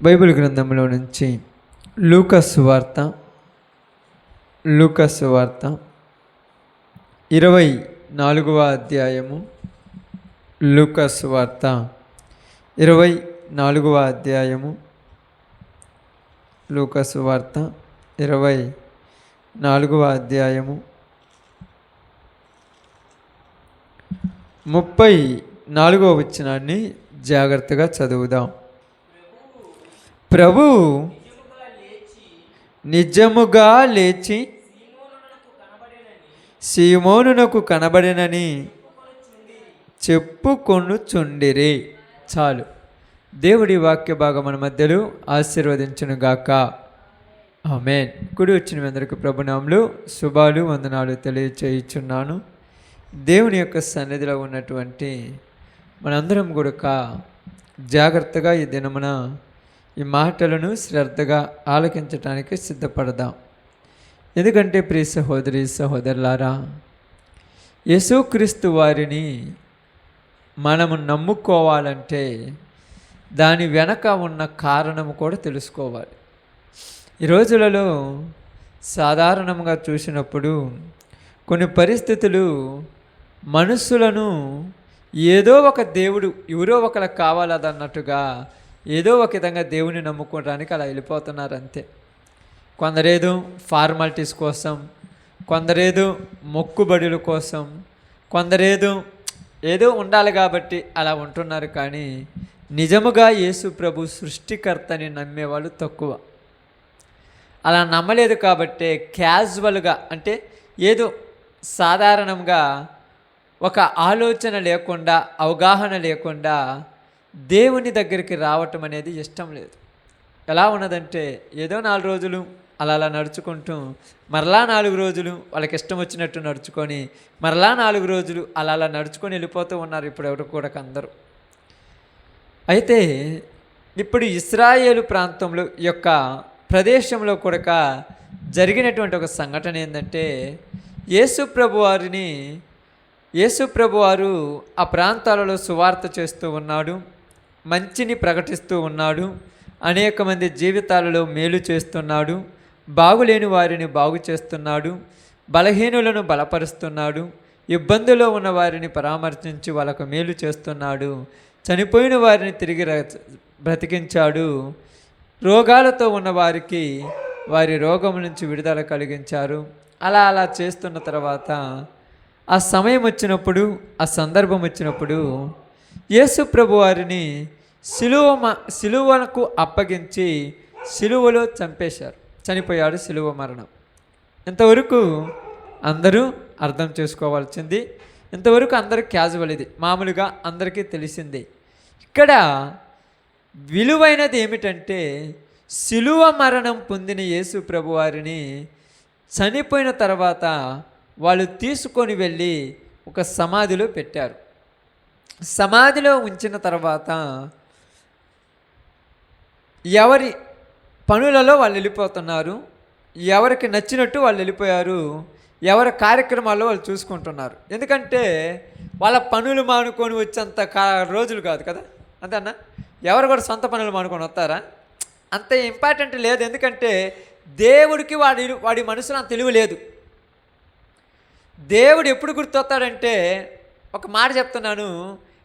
Bible గ్రంథంలో నుంచి లూకాసు వార్త 24వ అధ్యాయము. లూకాసు వార్త 24వ అధ్యాయము. లూకాసు వార్త 24వ అధ్యాయము 34వ వచనాన్ని జాగ్రత్తగా చదువుదాం. ప్రభు నిజముగా లేచి సీమోనునకు కనబడెనని చెప్పుకొనుచుండిరి. చాలు. దేవుడి వాక్య భాగం మన మధ్యలో ఆశీర్వదించునుగాక. ఆమేన్. కుడి వచ్చిన మీ అందరికీ ప్రభునామములు శుభాలు వందనాలు తెలియచేయుచున్నాను. దేవుని యొక్క సన్నిధిలో ఉన్నటువంటి మనందరం కూడా జాగ్రత్తగా ఈ దినమున ఈ మాటలను శ్రద్ధగా ఆలకించటానికి సిద్ధపడదాం. ఎందుకంటే ప్రియ సహోదరి సహోదరులారా, యేసుక్రీస్తు వారిని మనము నమ్ముకోవాలంటే దాని వెనక ఉన్న కారణము కూడా తెలుసుకోవాలి. ఈ రోజులలో సాధారణంగా చూసినప్పుడు కొన్ని పరిస్థితులు మనుషులను ఏదో ఒక దేవుడు ఎవరో ఒకరికి కావాలన్నట్టుగా ఏదో ఒక విధంగా దేవుని నమ్ముకోవడానికి అలా వెళ్ళిపోతున్నారు అంతే. కొందరేదో ఫార్మాలిటీస్ కోసం, కొందరేదో మొక్కుబడుల కోసం, కొందరేదో ఏదో ఉండాలి కాబట్టి అలా ఉంటున్నారు. కానీ నిజముగా యేసు ప్రభు సృష్టికర్తని నమ్మేవాళ్ళు తక్కువ. అలా నమ్మలేదు కాబట్టే క్యాజువల్గా, అంటే ఏదో సాధారణంగా ఒక ఆలోచన లేకుండా, అవగాహన లేకుండా దేవుని దగ్గరికి రావటం అనేది ఇష్టం లేదు. ఎలా ఉన్నదంటే ఏదో 4 రోజులు అలా నడుచుకుంటూ మరలా 4 రోజులు వాళ్ళకి ఇష్టం వచ్చినట్టు నడుచుకొని మరలా 4 రోజులు అలా నడుచుకొని వెళ్ళిపోతూ ఉన్నారు ఇప్పుడు ఎవరు కూడా అందరూ. అయితే ఇప్పుడు ఇశ్రాయేలు ప్రాంతంలో యొక్క ప్రదేశంలో కూడా జరిగినటువంటి ఒక సంఘటన ఏంటంటే యేసు ప్రభు వారు ఆ ప్రాంతాలలో సువార్త చేస్తూ ఉన్నాడు, మంచిని ప్రకటిస్తూ ఉన్నాడు, అనేక మంది జీవితాలలో మేలు చేస్తున్నాడు, బాగులేని వారిని బాగు చేస్తున్నాడు, బలహీనులను బలపరుస్తున్నాడు, ఇబ్బందుల్లో ఉన్న వారిని పరామర్శించి వాళ్ళకు మేలు చేస్తున్నాడు, చనిపోయిన వారిని తిరిగి బ్రతికించాడు, రోగాలతో ఉన్న వారికి వారి రోగం నుంచి విడుదల కలిగించారు. అలా చేస్తున్న తర్వాత ఆ సమయం వచ్చినప్పుడు, ఆ సందర్భం వచ్చినప్పుడు యేసు ప్రభు వారిని సిలువకు అప్పగించి సిలువలో చనిపోయాడు. సిలువ మరణం ఇంతవరకు అందరూ అర్థం చేసుకోవాల్సింది, ఇంతవరకు అందరూ క్యాజువల్, ఇది మామూలుగా అందరికీ తెలిసిందే. ఇక్కడ విలువైనది ఏమిటంటే సిలువ మరణం పొందిన యేసు ప్రభు వారిని చనిపోయిన తర్వాత వాళ్ళు తీసుకొని వెళ్ళి ఒక సమాధిలో పెట్టారు. సమాధిలో ఉంచిన తర్వాత ఎవరి పనులలో వాళ్ళు వెళ్ళిపోతున్నారు, ఎవరికి నచ్చినట్టు వాళ్ళు వెళ్ళిపోయారు, ఎవరి కార్యక్రమాల్లో వాళ్ళు చూసుకుంటున్నారు. ఎందుకంటే వాళ్ళ పనులు మానుకొని వచ్చేంత రోజులు కాదు కదా, అంతే అన్న. ఎవరు కూడా సొంత పనులు మానుకొని వస్తారా? అంత ఇంపార్టెంట్ లేదు. ఎందుకంటే దేవుడికి వాడి మనసులో అంత తెలివి లేదు. దేవుడు ఎప్పుడు గుర్తొస్తాడంటే, ఒక మాట చెప్తున్నాను,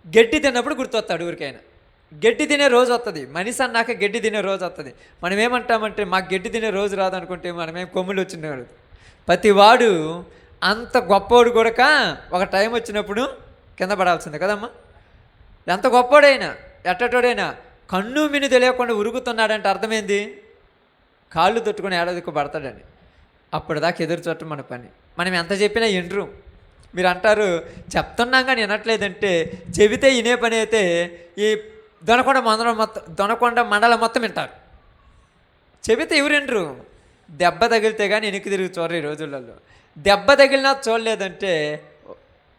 గడ్డి తిన్నప్పుడు గుర్తొస్తాడు. ఊరికైనా గడ్డి తినే రోజు వస్తుంది, మనిషి అన్నాక గడ్డి తినే రోజు వస్తుంది. మనం ఏమంటామంటే మాకు గడ్డి తినే రోజు రాదనుకుంటే మనమేం కొమ్ములు వచ్చినాడు. ప్రతివాడు అంత గొప్పోడు కూడా ఒక టైం వచ్చినప్పుడు కింద పడాల్సిందే కదమ్మా. ఎంత గొప్పోడైనా ఎట్టటోడైనా కన్ను మిని తెలియకుండా ఉరుగుతున్నాడంటే అర్థమైంది, కాళ్ళు తొట్టుకొని ఏడాదికి పడతాడని. అప్పటిదాకా ఎదురు చూడటం మన పని. మనం ఎంత చెప్పినా వినరు. మీరు అంటారు చెప్తున్నాం కానీ వినట్లేదంటే, చెబితే వినే పని అయితే ఈ దొనకొండ మండలం మొత్తం వింటారు. చెబితే ఎవరు వినరు. దెబ్బ తగిలితే కానీ వెనక్కి తిరిగి చూడరు. ఈ రోజులలో దెబ్బ తగిలినా చూడలేదంటే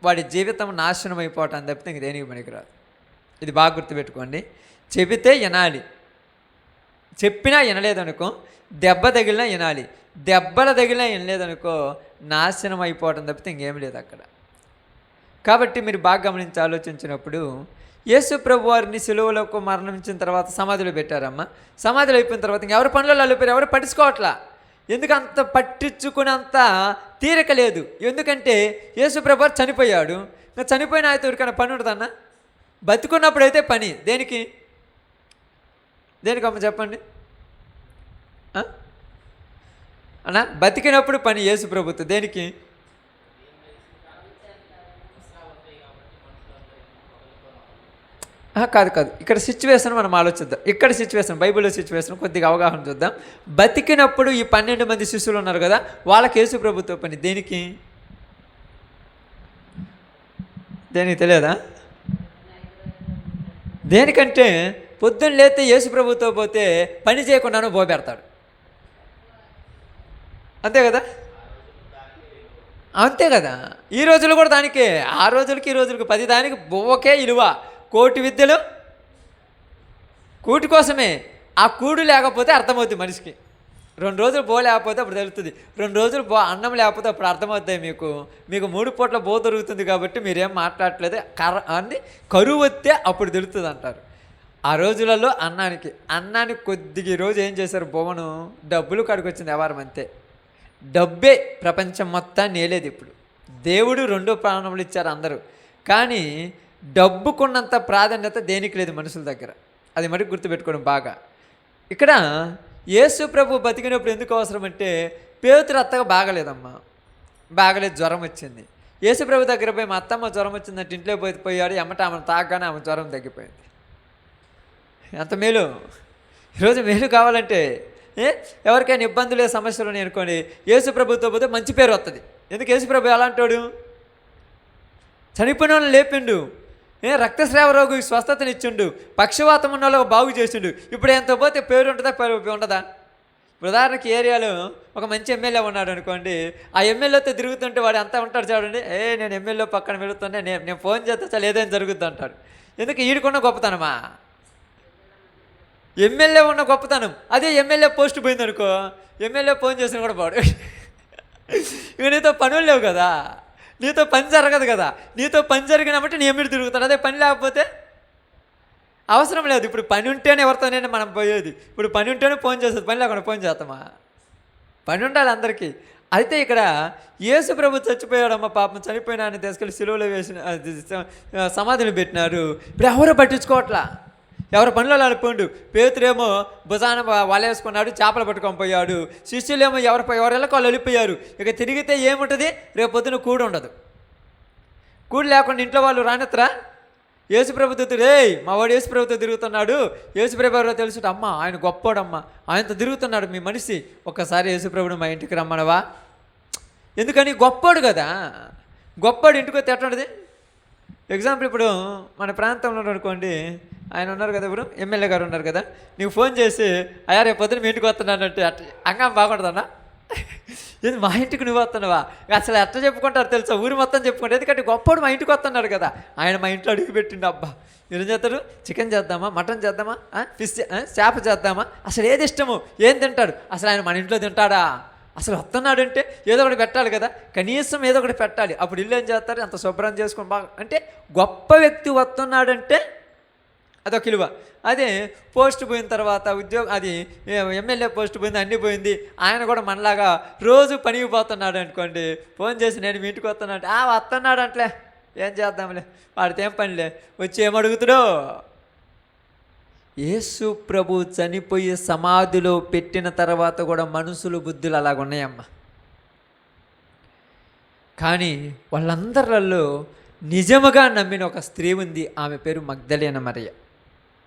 వాడి జీవితం నాశనం అయిపోవటం తప్పితే ఇంక దేనికి పనికిరాదు. ఇది బాగా గుర్తుపెట్టుకోండి. చెబితే వినాలి, చెప్పినా వినలేదనుకో దెబ్బ తగిలినా వినాలి, దెబ్బలు తగిలినా వినలేదనుకో నాశనం అయిపోవటం తప్పితే ఇంకేం లేదు అక్కడ. కాబట్టి మీరు బాగా గమనించి ఆలోచించినప్పుడు యేసు ప్రభు వారిని సిలువలకు మరణించిన తర్వాత సమాధిలో పెట్టారమ్మ. సమాధిలో అయిపోయిన తర్వాత ఇంకెవరి పనులలో వెళ్ళిపోయారు, ఎవరు పట్టించుకోవట్లా. ఎందుకు అంత పట్టించుకునేంత తీరిక లేదు. ఎందుకంటే యేసు ప్రభు వారు చనిపోయాడు. ఇంకా చనిపోయిన అయితే ఎవరికైనా పని ఉంటుందన్న? బతుకున్నప్పుడు అయితే పని దేనికి అమ్మ చెప్పండి అన్న? బతికినప్పుడు పని యేసు ప్రభుత్వం దేనికి? కాదు ఇక్కడ సిచ్యువేషన్ మనం ఆలోచిద్దాం. ఇక్కడ సిచ్యువేషన్, బైబిల్లో సిచ్యువేషన్ కొద్దిగా అవగాహన చూద్దాం. బతికినప్పుడు ఈ 12 మంది శిష్యులు ఉన్నారు కదా, వాళ్ళకి యేసు ప్రభుత్వ పని దేనికి తెలియదా? దేనికంటే పొద్దున్న లేతే యేసు ప్రభుతో పోతే పని చేయకుండాను పోబెడతాడు. అంతే కదా. ఈ రోజులు కూడా దానికే, ఆ రోజులకి ఈ రోజులకి 10 దానికి బొవ్వకే ఇలువ. కోటి విద్యలు కూటి కోసమే. ఆ కూడు లేకపోతే అర్థమవుతుంది మనిషికి. 2 రోజులు బో లేకపోతే అప్పుడు తెలుస్తుంది. 2 రోజులు అన్నం లేకపోతే అప్పుడు అర్థమవుతాయి మీకు. 3 పూట్ల బో దొరుకుతుంది కాబట్టి మీరేం మాట్లాడట్లేదు. కరువు వస్తే అప్పుడు తెలుస్తుంది అంటారు. ఆ రోజులలో అన్నానికి కొద్దిగా రోజు ఏం చేశారు, బొమ్మను డబ్బులు కడుకొచ్చింది వ్యవహారం అంతే. డబ్బే ప్రపంచం మొత్తాన్ని నేలేదు. ఇప్పుడు దేవుడు 2 ప్రాణములు ఇచ్చారు అందరూ, కానీ డబ్బుకున్నంత ప్రాధాన్యత దేనికి లేదు మనుషుల దగ్గర. అది మరి గుర్తుపెట్టుకోవడం బాగా. ఇక్కడ యేసు ప్రభు బతికినప్పుడు ఎందుకు అవసరం అంటే, పేతురు అత్తగా బాగలేదు, జ్వరం వచ్చింది. యేసు ప్రభు దగ్గర పోయి మా అత్తమ్మ జ్వరం వచ్చిందంటే ఇంట్లో పోయాడు. ఆమెను తాగగానే ఆమె జ్వరం తగ్గిపోయింది. ఎంత మేలు! ఈరోజు మేలు కావాలంటే ఎవరికైనా ఇబ్బందులు సమస్యలు ఉన్నాయి అనుకోండి, యేసు ప్రభుతో పోతే మంచి పేరు వస్తుంది. ఎందుకు? యేసు ప్రభు ఎలా అంటాడు, చనిపోయిన వాళ్ళని లేపిండు, రక్తస్రావ రోగికి స్వస్థతనిచ్చిండు, పక్షవాతం ఉన్న వాళ్ళకి బాగు చేసిండు. ఇప్పుడు ఎంతో పోతే పేరు ఉంటుందా, ఉండదా? ఉదాహరణకి ఏరియాలో ఒక మంచి ఎమ్మెల్యే ఉన్నాడు అనుకోండి, ఆ ఎమ్మెల్యేతో తిరుగుతుంటే వాడు అంతా ఉంటాడు చూడండి, నేను ఎమ్మెల్యే పక్కన వెళుతుంటే నేను ఫోన్ చేస్తే చాలా ఏదైనా జరుగుద్ది అంటాడు. ఎందుకు? ఈడుకున్న గొప్పతనమా? ఎమ్మెల్యే ఉన్న గొప్పతనం. అదే ఎమ్మెల్యే పోస్ట్ పోయింది అనుకో, ఎమ్మెల్యే ఫోన్ చేసిన కూడా పోడు. ఇక నీతో పనులు లేవు కదా, నీతో పని జరగదు కదా. నీతో పని జరిగినప్పుడు నీ ఎమ్మెల్యే తిరుగుతాడు. అదే పని లేకపోతే అవసరం లేదు. ఇప్పుడు పని ఉంటేనే ఎవరితోనైనా మనం పోయేది. ఇప్పుడు పని ఉంటేనే ఫోన్ చేస్తుంది, పని లేకుండా ఫోన్ చేస్తామా? పని ఉండాలి అందరికీ. అయితే ఇక్కడ యేసు ప్రభు చచ్చిపోయాడమ్మ, పాపం చనిపోయినా అని తీసుకెళ్ళి సిలువలో వేసిన సమాధిని పెట్టినారు. ఇప్పుడు ఎవరు పట్టించుకోవట్లా, ఎవరి పనిలో నడిపోండు. పేతురేమో భుజాన వలేసుకున్నాడు, చేపలు పట్టుకొని పోయాడు. శిష్యులేమో ఎవరెళ్ళకి వాళ్ళు వెళ్ళిపోయారు. ఇక తిరిగితే ఏముంటుంది, రేపు పొద్దున కూడు ఉండదు. కూడు లేకుండా ఇంట్లో వాళ్ళు రానెత్తరా? యేసుప్రభుతో మా వాడు యేసుప్రభుతో తిరుగుతున్నాడు, యేసుప్రభు ఎవరో తెలుసు, అమ్మ ఆయన గొప్పోడమ్మ, ఆయనతో తిరుగుతున్నాడు మీ మనిషి, ఒక్కసారి యేసుప్రభుడు మా ఇంటికి రమ్మనవా? ఎందుకని? గొప్పోడు కదా. గొప్పోడు ఇంటికి వస్తే ఎట్లా ఉంటుంది? ఎగ్జాంపుల్ ఇప్పుడు మన ప్రాంతంలో అనుకోండి, ఆయన ఉన్నారు కదా, ఇప్పుడు ఎమ్మెల్యే గారు ఉన్నారు కదా, నీకు ఫోన్ చేసి అయ్యా రేపు పొద్దున మీ ఇంటికి వస్తున్నానంటే అంగం బాగుంటుందన్నా? ఇది మా ఇంటికి నువ్వు వస్తున్నావా? అసలు ఎట్లా చెప్పుకుంటారు తెలుసా? ఊరు మొత్తం చెప్పుకుంటారు. ఎందుకంటే గొప్పడు మా ఇంటికి వస్తున్నాడు కదా, ఆయన మా ఇంట్లో అడుగు పెట్టిండు. అబ్బా ఏం చేస్తారు? చికెన్ చేద్దామా, మటన్ చేద్దామా, ఫిష్ చేప చేద్దామా, అసలు ఏది ఇష్టము, ఏం తింటాడు? అసలు ఆయన మన ఇంట్లో తింటాడా? అసలు వస్తున్నాడంటే ఏదో ఒకటి పెట్టాలి కదా, కనీసం ఏదో ఒకటి పెట్టాలి. అప్పుడు ఇల్లు ఏం చేస్తారు? అంత శుభ్రం చేసుకొని బాగా. అంటే గొప్ప వ్యక్తి వస్తున్నాడంటే అదొక విలువ. అదే పోస్ట్ పోయిన తర్వాత అది ఎమ్మెల్యే పోస్ట్ పోయింది, అన్నీ పోయింది, ఆయన కూడా మనలాగా రోజు పనికి పోతున్నాడు అనుకోండి, ఫోన్ చేసి నేను మీ ఇంటికి వస్తున్నా అంటే వస్తున్నాడు అంటలే, ఏం చేద్దాంలే, వాడితే ఏం పనిలే, వచ్చి ఏమడుగుతాడో. యేసు ప్రభు చనిపోయి సమాధిలో పెట్టిన తర్వాత కూడా మనుషులు బుద్ధులు అలాగున్నాయమ్మా. కానీ వాళ్ళందరిలో నిజముగా నమ్మిన ఒక స్త్రీ ఉంది, ఆమె పేరు మగ్దలేన మరియ.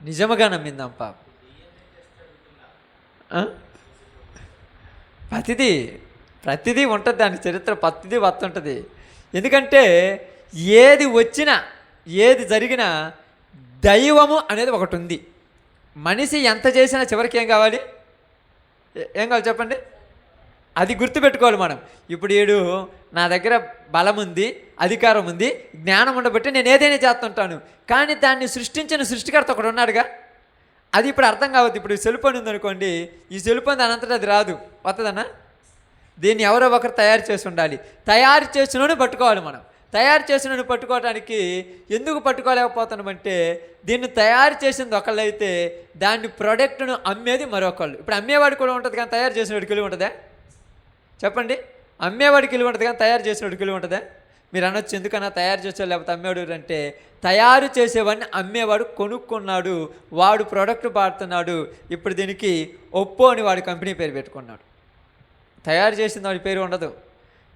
నిజముగా నమ్మిందాం పాప. ప్రతిదీ ఉంటుంది, దాని చరిత్ర ప్రతిదీ వస్తుంటుంది. ఎందుకంటే ఏది వచ్చినా ఏది జరిగినా దైవము అనేది ఒకటి ఉంది. మనిషి ఎంత చేసినా చివరికి ఏం కావాలి చెప్పండి? అది గుర్తుపెట్టుకోవాలి మనం. ఇప్పుడు ఏడు నా దగ్గర బలం ఉంది, అధికారం ఉంది, జ్ఞానం ఉండబట్టి నేను ఏదైనా చేస్తుంటాను, కానీ దాన్ని సృష్టించిన సృష్టికర్త ఒకడు ఉన్నాడుగా, అది ఇప్పుడు అర్థం కావద్దు. ఇప్పుడు సెల్ ఫోన్ ఉందనుకోండి, ఈ సెల్ ఫోన్ దానంతటా అది రాదు, వస్తుందన్నా? దీన్ని ఎవరో ఒకరు తయారు చేసి ఉండాలి. తయారు చేసినోని పట్టుకోవాలి మనం. తయారు చేసిన పట్టుకోవడానికి ఎందుకు పట్టుకోలేకపోతున్నామంటే, దీన్ని తయారు చేసింది ఒకళ్ళైతే దాన్ని ప్రొడక్ట్ను అమ్మేది మరొకళ్ళు. ఇప్పుడు అమ్మేవాడికి కూడా ఉంటుంది కానీ తయారు చేసినవాడికి విలువ ఉంటుందా? చెప్పండి. అమ్మేవాడికి విలువ ఉంటుంది కానీ తయారు చేసినవాడికి విలువ ఉంటుందా? మీరు అనొచ్చు, ఎందుకన్నా తయారు చేసేవాడు లేకపోతే అమ్మేవాడు అంటే, తయారు చేసేవాడిని అమ్మేవాడు కొనుక్కున్నాడు, వాడు ప్రోడక్ట్ పాడుతున్నాడు. ఇప్పుడు దీనికి ఒప్పో అని వాడి కంపెనీ పేరు పెట్టుకున్నాడు. తయారు చేసిన వాడి పేరు ఉండదు.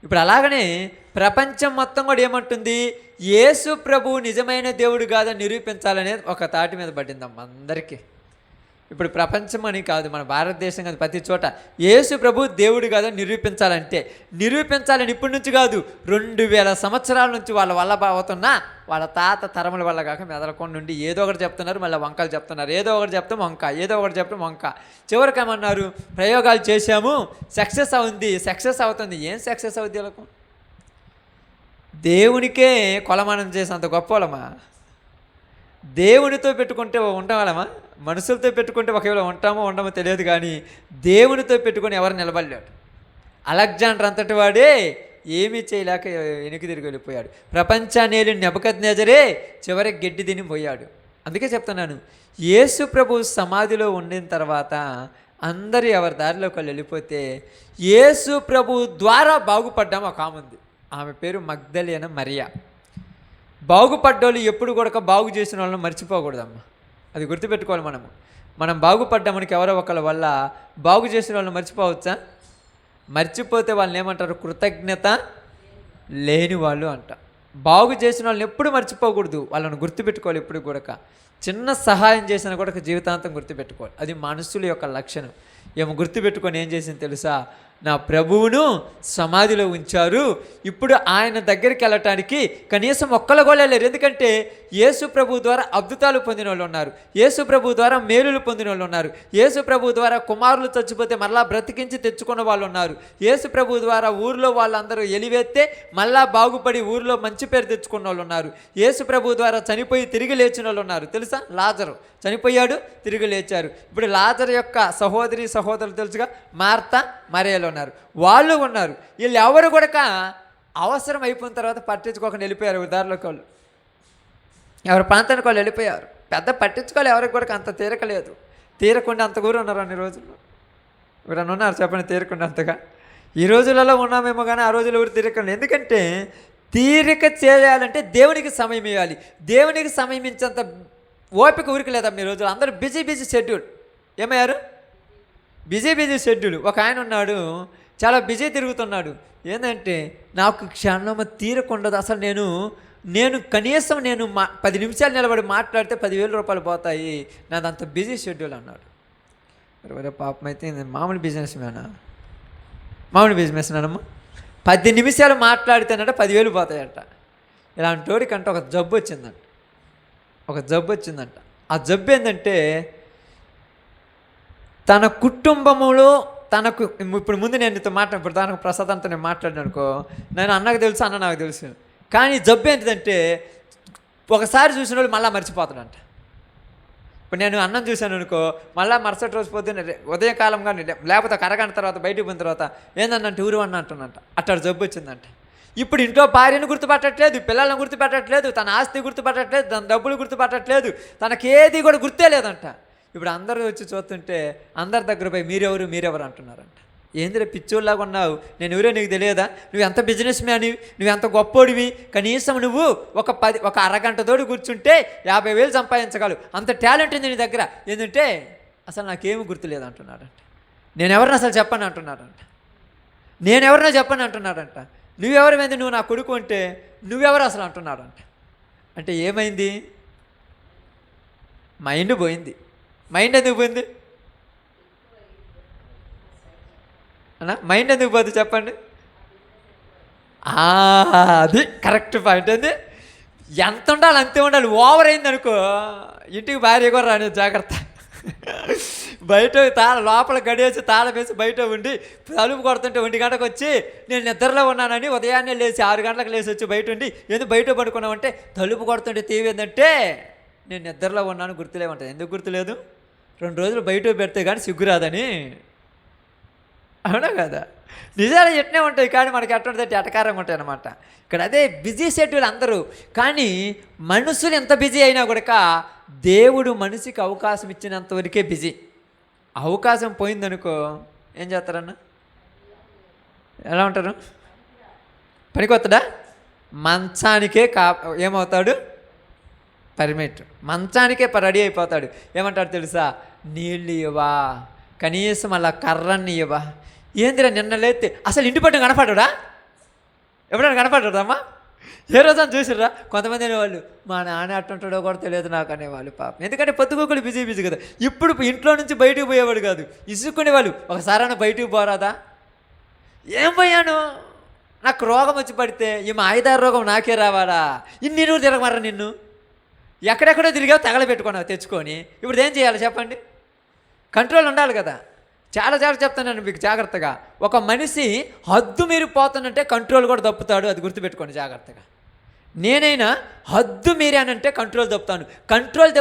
ఇప్పుడు అలాగనే ప్రపంచం మొత్తం కూడా ఏమంటుంది, యేసు ప్రభువు నిజమైన దేవుడు కాదని నిరూపించాలనేది ఒక తాటి మీద పడిందమ్మా అందరికీ. ఇప్పుడు ప్రపంచం అని కాదు, మన భారతదేశం కాదు, ప్రతి చోట యేసు ప్రభు దేవుడు కాదని నిరూపించాలని ఇప్పటి నుంచి కాదు, 2000 సంవత్సరాల నుంచి వాళ్ళ వల్ల అవుతున్నా వాళ్ళ తాత తరముల వల్ల కాక మెదలకొండ నుండి ఏదో ఒకటి చెప్తున్నారు, మళ్ళీ వంకలు చెప్తున్నారు. ఏదో ఒకటి చెప్తాం వంక, ఏదో ఒకటి చెప్తాం వంక. చివరికి ఏమన్నారు, ప్రయోగాలు చేశాము, సక్సెస్ అవుతుంది. ఏం సక్సెస్ అవుద్ది? వీళ్ళకు దేవునికే కొలమానం చేసేంత గొప్ప వాళ్ళమా? దేవునితో పెట్టుకుంటే ఉండవాళ్ళమా? మనుషులతో పెట్టుకుంటే ఒకవేళ ఉంటామో ఉండమో తెలియదు, కానీ దేవునితో పెట్టుకొని ఎవరు నిలబడలేడు. అలెగ్జాండర్ అంతటి వాడే ఏమీ చేయలేక వెనక్కి తిరిగి వెళ్ళిపోయాడు. ప్రపంచాన్ని ఏలి నెబుకద్నెజరే చివరికి గడ్డి తిని పోయాడు. అందుకే చెప్తున్నాను, యేసు ప్రభు సమాధిలో ఉండిన తర్వాత అందరూ ఎవరి దారిలోకి వాళ్ళు వెళ్ళిపోతే, యేసు ప్రభు ద్వారా బాగుపడ్డాము ఒక ఆమె ఉంది. ఆమె పేరు మగ్దలేన మరియా. బాగుపడ్డోళ్ళు ఎప్పుడు కూడా బాగు చేసిన వాళ్ళని మర్చిపోకూడదమ్మా. అది గుర్తుపెట్టుకోవాలి. మనం బాగుపడ్డామనికి ఎవరో ఒకళ్ళ వల్ల బాగు చేసిన వాళ్ళని మర్చిపోవచ్చా? మర్చిపోతే వాళ్ళని ఏమంటారు? కృతజ్ఞత లేని వాళ్ళు అంట. బాగు చేసిన వాళ్ళని ఎప్పుడు మర్చిపోకూడదు, వాళ్ళని గుర్తుపెట్టుకోవాలి. ఎప్పుడు కూడా చిన్న సహాయం చేసినా కూడా జీవితాంతం గుర్తుపెట్టుకోవాలి. అది మనుషుల యొక్క లక్షణం. ఏమో గుర్తుపెట్టుకొని ఏం చేసింది తెలుసా? నా ప్రభువును సమాధిలో ఉంచారు, ఇప్పుడు ఆయన దగ్గరికి వెళ్ళటానికి కనీసం ఒక్కళ్ళు కూడా లేరు. ఎందుకంటే యేసు ప్రభు ద్వారా అద్భుతాలు పొందిన వాళ్ళు ఉన్నారు, యేసు ప్రభు ద్వారా మేలులు పొందిన వాళ్ళు ఉన్నారు, యేసు ప్రభు ద్వారా కుమారులు చచ్చిపోతే మళ్ళా బ్రతికించి తెచ్చుకున్న వాళ్ళు ఉన్నారు, యేసు ప్రభు ద్వారా ఊరిలో వాళ్ళందరూ ఎలివేస్తే మళ్ళా బాగుపడి ఊరిలో మంచి పేరు తెచ్చుకున్న వాళ్ళు ఉన్నారు, యేసు ప్రభు ద్వారా చనిపోయి తిరిగి లేచిన వాళ్ళు ఉన్నారు. తెలుసా? లాజరు చనిపోయాడు, తిరిగి లేచారు. ఇప్పుడు లాజరు యొక్క సహోదరులు తెలుసుగా, మార్తా మరియలు ఉన్నారు, వాళ్ళు ఉన్నారు. వీళ్ళు ఎవరు కూడా అవసరం అయిపోయిన తర్వాత పట్టించుకోకుండా వెళ్ళిపోయారు. దారిలోకి వాళ్ళు ఎవరి ప్రాంతానికి వాళ్ళు వెళ్ళిపోయారు. పెద్ద పట్టించుకోవాలి, ఎవరికి కూడా అంత తీరకలేదు. తీరకుండా అంత కూడా ఉన్నారు అన్ని రోజుల్లో. ఎవరన్నా ఉన్నారు చెప్పండి తీరకుండా అంతగా? ఈ రోజులలో ఉన్నామేమో కానీ ఆ రోజులు ఎవరు తీరకండి. ఎందుకంటే తీరిక చేయాలంటే దేవునికి సమయం ఇవ్వాలి. దేవునికి సమయం ఇచ్చేంత ఓపిక ఊరికి లేదా మీ రోజులు. అందరూ బిజీ షెడ్యూల్. ఏమయ్యారు? Busy schedule. ఒక ఆయన ఉన్నాడు, చాలా బిజీ తిరుగుతున్నాడు. ఏంటంటే నాకు క్షణం తీరకుండదు అసలు. నేను కనీసం 10 నిమిషాలు నిలబడి మాట్లాడితే 10,000 రూపాయలు పోతాయి, నాదంత బిజీ షెడ్యూల్ అన్నాడు. మరి పాపం అయితే మామూలు బిజినెస్ మేనమ్మా 10 నిమిషాలు మాట్లాడితేనంట 10,000 పోతాయంట. ఇలాంటి వాడికంట ఒక జబ్బు వచ్చిందంట. ఆ జబ్బు ఏంటంటే తన కుటుంబంలో తనకు ఇప్పుడు ముందు నేను నీతో ఇప్పుడు తనకు ప్రసాద్ అంతా నేను మాట్లాడిన అనుకో, నేను అన్నకు తెలుసు, అన్న నాకు తెలుసు. కానీ జబ్బు ఏంటిదంటే ఒకసారి చూసిన వాళ్ళు మళ్ళీ మర్చిపోతాడంట. ఇప్పుడు నేను అన్నం చూశాను అనుకో, మళ్ళీ మరుసటి రోజు పొద్దున్న ఉదయకాలం కానీ లేకపోతే ఒక అరగంట తర్వాత బయటికి పోయిన తర్వాత ఏంటంటే ఊరు అన్న అంటున్నంట. అట్లా జబ్బు వచ్చిందంట. ఇప్పుడు ఇంట్లో భార్యను గుర్తుపట్టట్లేదు, పిల్లలను గుర్తుపెట్టట్లేదు, తన ఆస్తి గుర్తుపట్టట్లేదు, తన డబ్బులు గుర్తుపట్టట్లేదు, తనకేది కూడా గుర్తే లేదంట. ఇప్పుడు అందరూ వచ్చి చూస్తుంటే అందరి దగ్గర పోయి మీరెవరు అంటున్నారంట. ఏందిరా పిచ్చోళ్ళలాగా ఉన్నావు, నేను ఎవరో నీకు తెలియదా? నువ్వు ఎంత బిజినెస్ మ్యాన్వి, నువ్వు ఎంత గొప్పోడివి, కనీసం నువ్వు ఒక అరగంట తోడు కూర్చుంటే 50,000 సంపాదించగలవు, అంత టాలెంట్ ఉంది నీ దగ్గర. ఏంటంటే అసలు నాకేమి గుర్తులేదు అంటున్నాడంట. నేనెవరిని అసలు చెప్పను అంటున్నాడంట. నువ్వెవరి మీద నువ్వు నా కొడుకు అంటే నువ్వెవరు అసలు అంటున్నాడంట. అంటే ఏమైంది? మైండ్ పోయింది. మైండ్ ఎందుకు పోయింది అన్నా? మైండ్ ఎందుకు పోతుంది చెప్పండి? అది కరెక్ట్ పాయింట్. అది ఎంత ఉండాలి అంతే ఉండాలి. ఓవర్ అయింది అనుకో, ఇంటికి భార్య కూడా రాని జాగ్రత్త. బయట లోపల గడియేసి తాళం వేసి బయట ఉండి తలుపు కొడుతుంటే 1 గంటకు వచ్చి నేను నిద్రలో ఉన్నానని ఉదయాన్నే లేచి 6 గంటలకు లేచి వచ్చి బయట ఉండి ఎందుకు బయట పడుకున్నామంటే తలుపు కొడుతుంటే తీవి ఏంటంటే నేను నిద్రలో ఉన్నాను గుర్తులేమంటుంది. ఎందుకు గుర్తులేదు? 2 రోజులు బయట పెడితే కానీ సిగ్గురాదని. అవునా కదా? నిజాలు ఎట్నే ఉంటాయి, కానీ మనకి ఎట్టుంటే ఎటకారంగా ఉంటాయి అన్నమాట. ఇక్కడ అదే బిజీ షెడ్యూల్ అందరూ. కానీ మనుషులు ఎంత బిజీ అయినా కూడా దేవుడు మనిషికి అవకాశం ఇచ్చినంత వరకే బిజీ. అవకాశం పోయిందనుకో ఏం చేస్తారన్న? ఎలా ఉంటారు? పనికొత్తడా? మంచానికే ఏమవుతాడు? పర్మిట్. మంచానికే రెడీ అయిపోతాడు. ఏమంటాడు తెలుసా? నీళ్ళు ఇవ్వా, కనీసం అలా కర్రన్ని ఇవ్వా. ఏందిరా నిన్న లేతే అసలు ఇంటి పట్టు కనపడడా? ఎప్పుడైనా కనపడదమ్మా? ఏ రోజు అని చూసిర్రా? కొంతమంది అనేవాళ్ళు మా నాన్న అట్టుంటాడో కూడా తెలియదు నాకు అనేవాళ్ళు పాపం. ఎందుకంటే పొద్దుగోకులు బిజీ బిజీ కదా. ఇప్పుడు ఇంట్లో నుంచి బయటకు పోయేవాడు కాదు, ఇసుక్కునేవాళ్ళు. ఒకసారైనా బయటకు పోరాదా? ఏం పోయాను, నాకు రోగం వచ్చి పడితే ఈ మా 5-6 రోగం నాకే రావాలా? ఇన్ని రోజులు తిరగమర్రా నిన్ను. ఎక్కడెక్కడో తిరిగావు, తగలబెట్టుకున్నావు తెచ్చుకొని. ఇప్పుడు ఏం చేయాలి చెప్పండి? కంట్రోల్ ఉండాలి కదా. చాలా చెప్తాను మీకు జాగ్రత్తగా. ఒక మనిషి హద్దు మీరిపోతానంటే కంట్రోల్ కూడా తప్పుతాడు, అది గుర్తుపెట్టుకోండి జాగ్రత్తగా. నేనైనా హద్దు మీరానంటే కంట్రోల్ తప్పుతాను. కంట్రోల్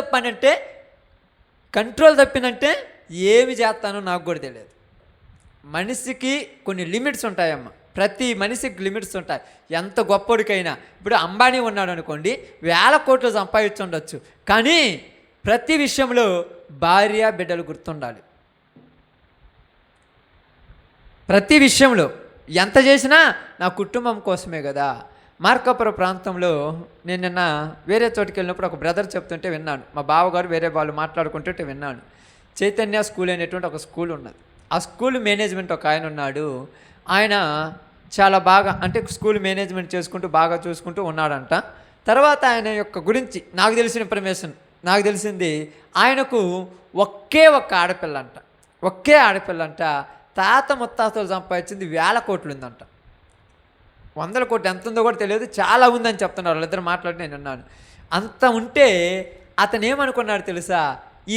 తప్పినంటే ఏమి చేస్తానో నాకు కూడా తెలియదు. మనిషికి కొన్ని లిమిట్స్ ఉంటాయమ్మ. ప్రతి మనిషికి లిమిట్స్ ఉంటాయి. ఎంత గొప్పడికైనా. ఇప్పుడు అంబానీ ఉన్నాడు అనుకోండి, 1000 కోట్లు సంపాదించుండొచ్చు, కానీ ప్రతి విషయంలో భార్య బిడ్డలు గుర్తుండాలి. ప్రతి విషయంలో ఎంత చేసినా నా కుటుంబం కోసమే కదా. మార్కాపురం ప్రాంతంలో నేను నిన్న వేరే చోటుకి వెళ్ళినప్పుడు ఒక బ్రదర్ చెప్తుంటే విన్నాను. మా బావగారు వేరే వాళ్ళు మాట్లాడుకుంటుంటే విన్నాను. చైతన్య స్కూల్ అనేటువంటి ఒక స్కూల్ ఉన్నది. ఆ స్కూల్ మేనేజ్మెంట్ ఒక ఆయన ఉన్నాడు. ఆయన చాలా బాగా, అంటే స్కూల్ మేనేజ్మెంట్ చేసుకుంటూ బాగా చూసుకుంటూ ఉన్నాడంట. తర్వాత ఆయన యొక్క గురించి నాకు తెలిసిన ఇన్ఫర్మేషన్, నాకు తెలిసింది ఆయనకు ఒకే ఆడపిల్లంట. తాత ముత్తాతలు సంపాదించింది 1000 కోట్లు ఉందంట. 100 కోట్లు ఎంత ఉందో కూడా తెలియదు, చాలా ఉందని చెప్తున్నారు. వాళ్ళిద్దరు మాట్లాడి నేను అన్నాను. అంత ఉంటే అతను ఏమనుకున్నాడు తెలుసా? ఈ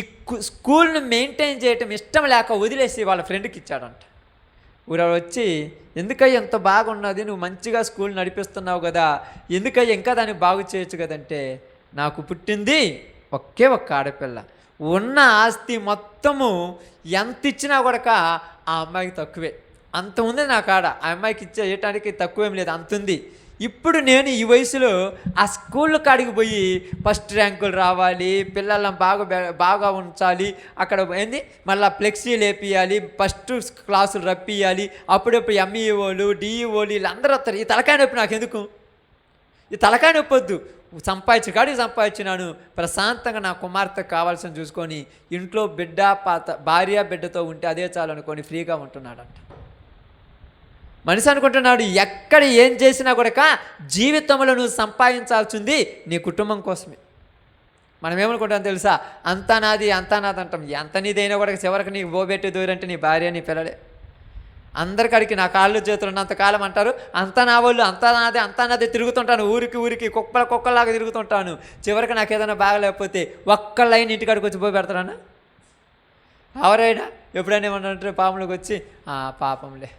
స్కూల్ను మెయింటైన్ చేయటం ఇష్టం లేక వదిలేసి వాళ్ళ ఫ్రెండ్కి ఇచ్చాడంట. ఊరు వచ్చి, ఎందుకయ్యా ఎంత బాగున్నది, నువ్వు మంచిగా స్కూల్ నడిపిస్తున్నావు కదా, ఎందుకయ్యా ఇంకా దాన్ని బాగు చేయొచ్చు కదంటే, నాకు పుట్టింది ఒకే ఆడపిల్ల, ఉన్న ఆస్తి మొత్తము ఎంత ఇచ్చినా కూడా ఆ అమ్మాయికి తక్కువే. అంత ఉంది నా కాడ, ఆ అమ్మాయికి ఇచ్చేయటానికి తక్కువేం లేదు, అంత ఉంది. ఇప్పుడు నేను ఈ వయసులో ఆ స్కూల్ కాడికి పోయి ఫస్ట్ ర్యాంకులు రావాలి, పిల్లలను బాగా ఉంచాలి, అక్కడ ఏంది మళ్ళీ ఫ్లెక్సీలు వేపియాలి, ఫస్ట్ క్లాసులు రప్పియాలి, అప్పుడప్పుడు ఎంఈఓలు డిఈఓలు వీళ్ళందరూ వస్తారు. ఈ తలకాయ నొప్పి నాకు ఎందుకు? ఈ తలకాయ నొప్పి వద్దు. సంపాదించినాను, ప్రశాంతంగా నా కుమార్తె కావాల్సిన చూసుకొని ఇంట్లో భార్య బిడ్డతో ఉంటే అదే చాలు అనుకొని ఫ్రీగా ఉంటున్నాడంట. మనిషి అనుకుంటున్నాడు ఎక్కడ ఏం చేసినా కూడా జీవితంలో నువ్వు సంపాదించాల్సింది నీ కుటుంబం కోసమే. మనం ఏమనుకుంటాం తెలుసా? అంతా నాది అంటాం. ఎంత నీదైనా కూడా చివరికి నీకు బోబెట్టి దూరంటే నీ భార్య నీ పిల్లలే. అందరికడికి నా కాళ్ళు చేతులు ఉన్నంతకాలం అంటారు అంతా నా వాళ్ళు, అంతా నాదే తిరుగుతుంటాను, ఊరికి కుక్కలాగా తిరుగుతుంటాను. చివరికి నాకు ఏదైనా బాగలేకపోతే ఒక్క లైన్ ఇంటికాడికి వచ్చి పోయి పెడతాను. ఎవరైనా ఎప్పుడైనా ఏమన్నా పాములకు వచ్చి పాపంలే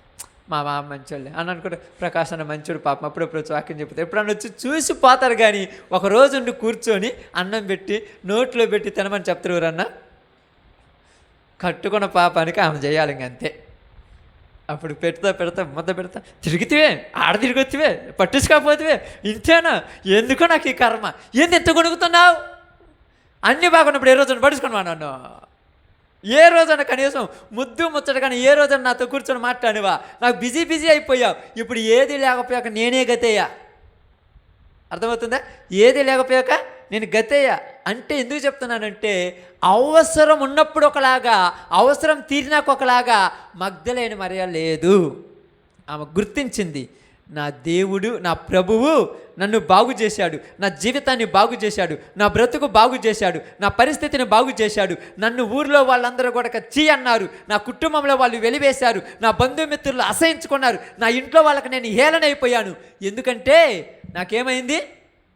మా మామ మంచోళ్ళే అని అనుకుంటే, ప్రకాశ్ అన్న మంచోడు పాపం అప్పుడప్పుడు వచ్చి వాక్యం చెప్తారు. ఎప్పుడన్నా వచ్చి చూసి పోతారు, కానీ ఒక రోజు ఉండి కూర్చొని అన్నం పెట్టి నోట్లో పెట్టి తినమని చెప్తారు. ఎవరన్నా కట్టుకున్న పాపానికి ఆమె చేయాలి ఇంకంతే. అప్పుడు పెడతా ముద్ద పెడతా, తిరిగితే తిరిగొచ్చివే పట్టించుకోకపోతే ఇంతేనా? ఎందుకో నాకు ఈ కర్మ, ఏంది ఎంత కొనుక్కుతున్నావు? అన్నీ బాగున్నప్పుడు ఏ రోజున పడుచుకున్నావా నన్ను? ఏ రోజన్నా కనీసం ముద్దు ముచ్చట కానీ ఏ రోజన్నా నాతో కూర్చొని మాట్లాడివా? నాకు బిజీ అయిపోయావు. ఇప్పుడు ఏది లేకపోయాక నేనే గతేయ్యా. అర్థమవుతుందా? ఏది లేకపోయాక నేను గతేయ్యా అంటే ఎందుకు చెప్తున్నానంటే, అవసరం ఉన్నప్పుడు ఒకలాగా, అవసరం తీరినాక ఒకలాగా మగ్ధలేని మరియ లేదు. ఆమె గుర్తించింది, నా దేవుడు నా ప్రభువు నన్ను బాగు చేశాడు, నా జీవితాన్ని బాగు చేశాడు, నా బ్రతుకు బాగు చేశాడు, నా పరిస్థితిని బాగు చేశాడు. నన్ను ఊరిలో వాళ్ళందరూ కూడా చీ అన్నారు, నా కుటుంబంలో వాళ్ళు వెలివేశారు, నా బంధుమిత్రులు అసహించుకున్నారు, నా ఇంట్లో వాళ్ళకి నేను హేళనైపోయాను. ఎందుకంటే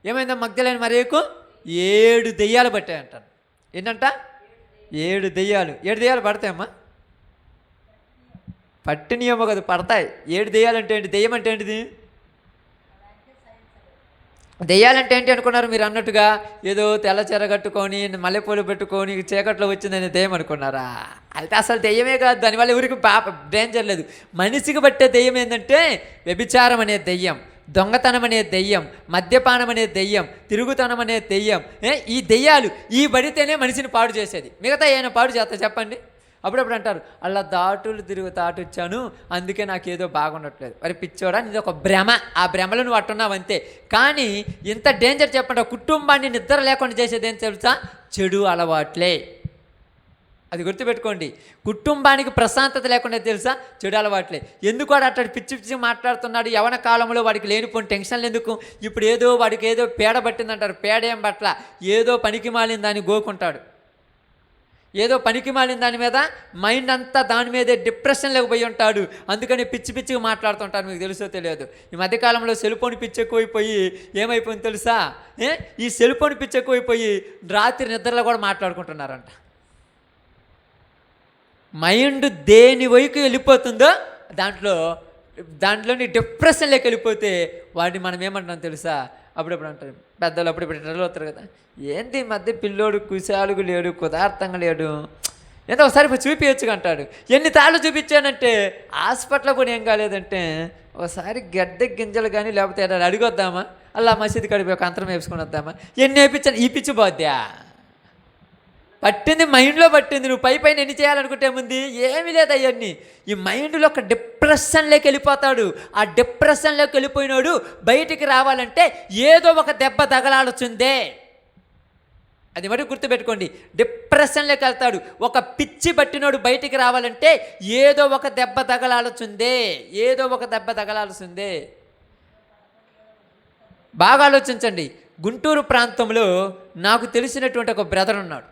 ఏమైందా మగ్ధలేని మరియకు 7 దెయ్యాలు పట్టాయంటాను. ఏంటంట? 7 దెయ్యాలు పడతాయమ్మా. పట్టినయేమో కదా, పడతాయి. 7 దెయ్యాలు అంటే ఏంటి? దెయ్యం అంటే ఏంటిది? దెయ్యాలంటే ఏంటి అనుకున్నారు మీరు అన్నట్టుగా? ఏదో తెల్ల చీర కట్టుకొని మల్లెపూలు పెట్టుకొని చీకట్లో వచ్చిందని దెయ్యం అనుకున్నారా? అయితే అసలు దెయ్యమే కాదు. దానివల్ల ఎవరికి డేంజర్ లేదు. మనిషికి పట్టే దెయ్యం ఏంటంటే వ్యభిచారం అనే దెయ్యం, దొంగతనం అనే దెయ్యం, మద్యపానం అనే దెయ్యం, తిరుగుతనం అనే దెయ్యం. ఈ దెయ్యాలు ఈ పడితేనే మనిషిని పాడు చేసేది. మిగతా ఏమైనా పాడు చేస్తా చెప్పండి? అప్పుడప్పుడు అంటారు అలా దాటులు తిరుగు తాటొచ్చాను అందుకే నాకేదో బాగుండట్లేదు. మరి పిచ్చోడా, ఇది ఒక భ్రమ. ఆ భ్రమలో నువ్వు అట్టున్నావు అంతే. కానీ ఇంత డేంజర్ చెప్పండి. కుటుంబాన్ని నిద్ర లేకుండా చేసేది ఏం తెలుసా? చెడు అలవాట్లే. అది గుర్తుపెట్టుకోండి. కుటుంబానికి ప్రశాంతత లేకుండా తెలుసా? చెడు అలవాట్లే. ఎందుకు వాడు అట్లా పిచ్చి పిచ్చి మాట్లాడుతున్నాడు? యవన కాలంలో వాడికి లేనిపోయిన టెన్షన్లు ఎందుకు? ఇప్పుడు ఏదో వాడికి ఏదో పేడ పట్టిందంటారు. పేడ ఏం పట్ల, ఏదో పనికి మాలిన దాన్ని గోకుంటాడు. ఏదో పనికి మాలిన దాని మీద మైండ్ అంతా దాని మీదే డిప్రెషన్లోకి పోయి ఉంటాడు. అందుకని పిచ్చి పిచ్చిగా మాట్లాడుతుంటారు. మీకు తెలుసో తెలియదు, ఈ మధ్యకాలంలో సెల్ ఫోన్ పిచ్చి ఎక్కువైపోయి ఏమైపోయింది తెలుసా? ఈ సెల్ ఫోన్ పిచ్చి ఎక్కువైపోయి రాత్రి నిద్రలో కూడా మాట్లాడుకుంటున్నారంట. మైండ్ దేని వైపు వెళ్ళిపోతుందో దాంట్లోని డిప్రెషన్లోకి వెళ్ళిపోతే వాడిని మనం ఏమంటున్నాం తెలుసా? అప్పుడప్పుడు అంటారు పెద్దలు, అప్పుడప్పుడు ఇట్లా అవుతారు కదా, ఏంటి ఈ మధ్య పిల్లోడు కుశాలుగు లేడు, కుదార్థంగా లేడు, ఏదో ఒకసారి చూపించచ్చు అంటాడు. ఎన్ని తాళ్ళు చూపించానంటే హాస్పిటల్లో కూడా ఏం కాలేదంటే ఒకసారి గడ్డ గింజలు కానీ లేకపోతే ఏదైనా అడిగొద్దామా, అలా మసీదు కడిపి ఒక అంతరం వేసుకొని వద్దామా, ఎన్ని వేయించాను ఈ పిచ్చి పోద్దా. పట్టింది మైండ్లో పట్టింది. నువ్వు పైన ఎన్ని చేయాలనుకుంటే ముందు ఏమీ లేదు. అవన్నీ ఈ మైండ్లో ఒక డిప్రెషన్లోకి వెళ్ళిపోతాడు. ఆ డిప్రెషన్లోకి వెళ్ళిపోయినాడు బయటికి రావాలంటే ఏదో ఒక దెబ్బ తగలాల్సిందే. అది మరి గుర్తుపెట్టుకోండి. డిప్రెషన్లోకి వెళ్తాడు. ఒక పిచ్చి పట్టినోడు బయటికి రావాలంటే ఏదో ఒక దెబ్బ తగలాల్సిందే. ఏదో ఒక దెబ్బ తగలాల్సిందే. బాగా ఆలోచించండి. గుంటూరు ప్రాంతంలో నాకు తెలిసినటువంటి ఒక బ్రదర్ ఉన్నాడు.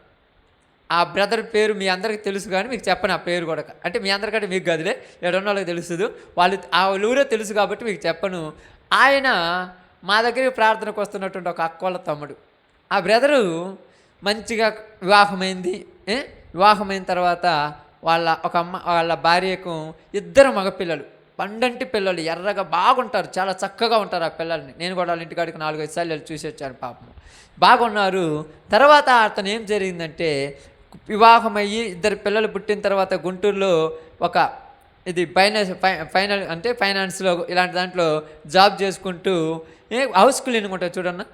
ఆ బ్రదర్ పేరు మీ అందరికీ తెలుసు కానీ మీకు చెప్పను ఆ పేరు కూడా. అంటే మీ అందరికంటే మీకు గదిలే, ఎడన్న వాళ్ళకి తెలుసు, వాళ్ళు ఆ ఊరే తెలుసు కాబట్టి మీకు చెప్పను. ఆయన మా దగ్గరికి ప్రార్థనకు వస్తున్నటువంటి ఒక అక్కోళ్ళ తమ్ముడు. ఆ బ్రదరు మంచిగా వివాహమైంది. వివాహమైన తర్వాత వాళ్ళ భార్యకు 2 మగపిల్లలు, పండంటి పిల్లలు, ఎర్రగా బాగుంటారు, చాలా చక్కగా ఉంటారు ఆ పిల్లల్ని. నేను కూడా వాళ్ళ ఇంటికాడికి 4-5 సార్లు వెళ్ళి చూసి వచ్చాను. పాపం బాగున్నారు. తర్వాత అతను ఏం జరిగిందంటే వివాహం అయ్యి 2 పిల్లలు పుట్టిన తర్వాత గుంటూరులో ఒక ఇది ఫైనాన్స్లో ఇలాంటి దాంట్లో జాబ్ చేసుకుంటూ హౌస్ క్లీనింగ్ ఉంటుంది చూడన్న,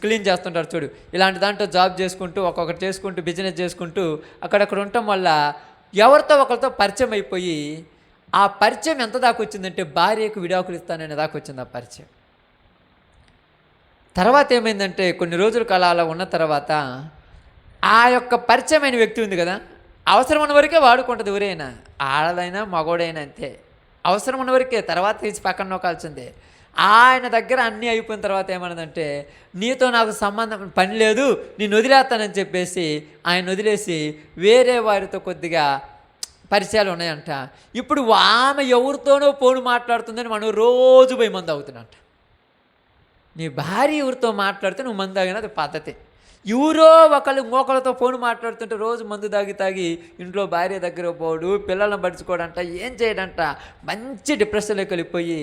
క్లీన్ చేస్తుంటారు చూడు, ఇలాంటి దాంట్లో జాబ్ చేసుకుంటూ ఒక్కొక్కటి చేసుకుంటూ బిజినెస్ చేసుకుంటూ అక్కడక్కడ ఉండటం వల్ల ఎవరితో ఒకరితో పరిచయం అయిపోయి ఆ పరిచయం ఎంత దాకా వచ్చిందంటే భార్యకు విడాకులు ఇస్తాననే దాకా వచ్చింది ఆ పరిచయం. తర్వాత ఏమైందంటే కొన్ని రోజుల అలా ఉన్న తర్వాత ఆ యొక్క పరిచయమైన వ్యక్తి ఉంది కదా, అవసరం ఉన్న వరకే వాడుకుంటుంది. ఎవరైనా ఆడదైనా మగోడైనా అంతే, అవసరం ఉన్న వరకే, తర్వాత తీసి పక్కన నొక్కాల్సిందే. ఆయన దగ్గర అన్నీ అయిపోయిన తర్వాత ఏమన్నదంటే నీతో నాకు సంబంధం పని లేదు, నేను వదిలేస్తానని చెప్పేసి ఆయన వదిలేసి వేరే వారితో కొద్దిగా పరిచయాలు ఉన్నాయంట. ఇప్పుడు ఆమె ఎవరితోనో ఫోన్ మాట్లాడుతుందని మనం రోజు పోయి మందు అవుతున్నట్ట. నీ భార్య ఎవరితో మాట్లాడితే నువ్వు మందు తాగినా అది పద్ధతి. ఎవరో ఒకళ్ళతో ఫోన్ మాట్లాడుతుంటే రోజు మందు తాగి ఇంట్లో భార్య దగ్గర పోడు, పిల్లలను పడుచుకోడంట, ఏం చేయడంట, మంచి డిప్రెషన్లోకి వెళ్ళిపోయి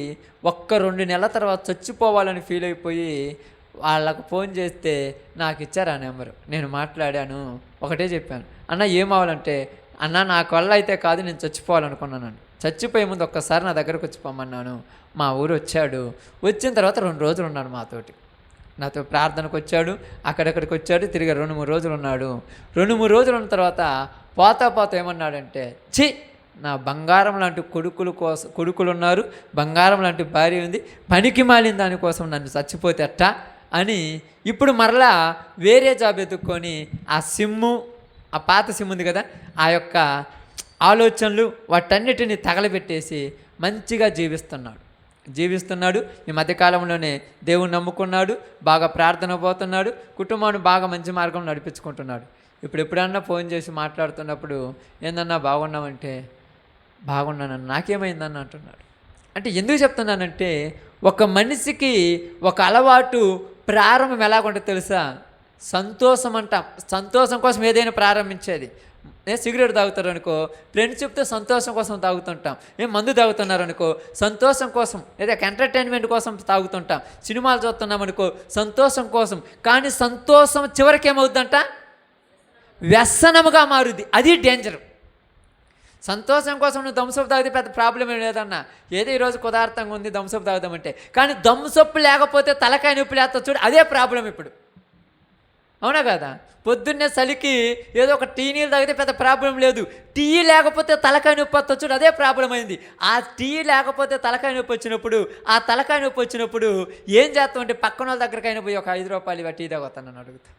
1-2 నెలల తర్వాత చచ్చిపోవాలని ఫీల్ అయిపోయి వాళ్ళకు ఫోన్ చేస్తే నాకు ఇచ్చారు ఆ నెంబరు. నేను మాట్లాడాను, ఒకటే చెప్పాను, అన్న ఏమవ్వాలంటే అన్న నాకు వల్ల అయితే కాదు, నేను చచ్చిపోవాలనుకున్నాను. చచ్చిపోయే ముందు ఒక్కసారి నా దగ్గరకు వచ్చి పొమ్మన్నాను. మా ఊరు వచ్చాడు. వచ్చిన తర్వాత 2 రోజులు ఉన్నాడు నాతో ప్రార్థనకు వచ్చాడు, అక్కడక్కడికి వచ్చాడు, తిరిగి 2-3 రోజులు ఉన్నాడు. 2-3 రోజులు ఉన్న తర్వాత పోతా ఏమన్నాడంటే, ఛీ నా బంగారం లాంటి కొడుకులు ఉన్నారు, బంగారం లాంటి భార్య ఉంది, పనికి మాలిన దానికోసం నన్ను చచ్చిపోతే అట్టా అని ఇప్పుడు మరలా వేరే జాబ్ ఎత్తుక్కొని ఆ పాత సిమ్ ఉంది కదా, ఆ యొక్క ఆలోచనలు వాటన్నిటిని తగలబెట్టేసి మంచిగా జీవిస్తున్నాడు. ఈ మధ్యకాలంలోనే దేవుని నమ్ముకున్నాడు, బాగా ప్రార్థన పోతున్నాడు, కుటుంబాన్ని బాగా మంచి మార్గంలో నడిపించుకుంటున్నాడు. ఇప్పుడు ఎప్పుడన్నా ఫోన్ చేసి మాట్లాడుతున్నప్పుడు ఏందన్నా బాగున్నామంటే బాగున్నానన్న, నాకేమైందన్న అంటున్నాడు. అంటే ఎందుకు చెప్తున్నానంటే ఒక మనిషికి ఒక అలవాటు ప్రారంభం ఎలాగుంటుందో తెలుసా? సంతోషం కోసం ఏదైనా ప్రారంభించేది. సిగరెట్ తాగుతారు అనుకో, ఫ్రెండ్షిప్తో సంతోషం కోసం తాగుతుంటాం. మందు తాగుతున్నారు అనుకో, సంతోషం కోసం, లేదా ఎంటర్టైన్మెంట్ కోసం తాగుతుంటాం. సినిమాలు చూస్తున్నాం అనుకో, సంతోషం కోసం. కానీ సంతోషం చివరికి ఏమవుద్దంట? వ్యసనముగా మారుద్ది. అది డేంజర్. సంతోషం కోసం నువ్వు థమ్సప్ తాగితే పెద్ద ప్రాబ్లం ఏం లేదన్నా, ఏదో ఈరోజు కుదార్థంగా ఉంది థమ్సప్ తాగుదామంటే. కానీ థమ్సప్ లేకపోతే తలకాయ నొప్పి లేస్తా చూడు, అదే ప్రాబ్లం ఇప్పుడు. అవునా కదా? పొద్దున్నే చలికి ఏదో ఒక టీ నీళ్ళు తాగితే పెద్ద ప్రాబ్లం లేదు, టీ లేకపోతే తలకాయ నొప్పి వస్తా చూడు, అదే ప్రాబ్లం అయింది. ఆ టీ లేకపోతే తలకాయ నొప్పి వచ్చినప్పుడు, ఆ తలకాయ నొప్పి వచ్చినప్పుడు ఏం చేస్తామంటే పక్కన వాళ్ళ దగ్గరకైనా పోయి ఒక 5 రూపాయలు ఇవ్వ టీ తాగుతాను నన్ను అడుగుతా.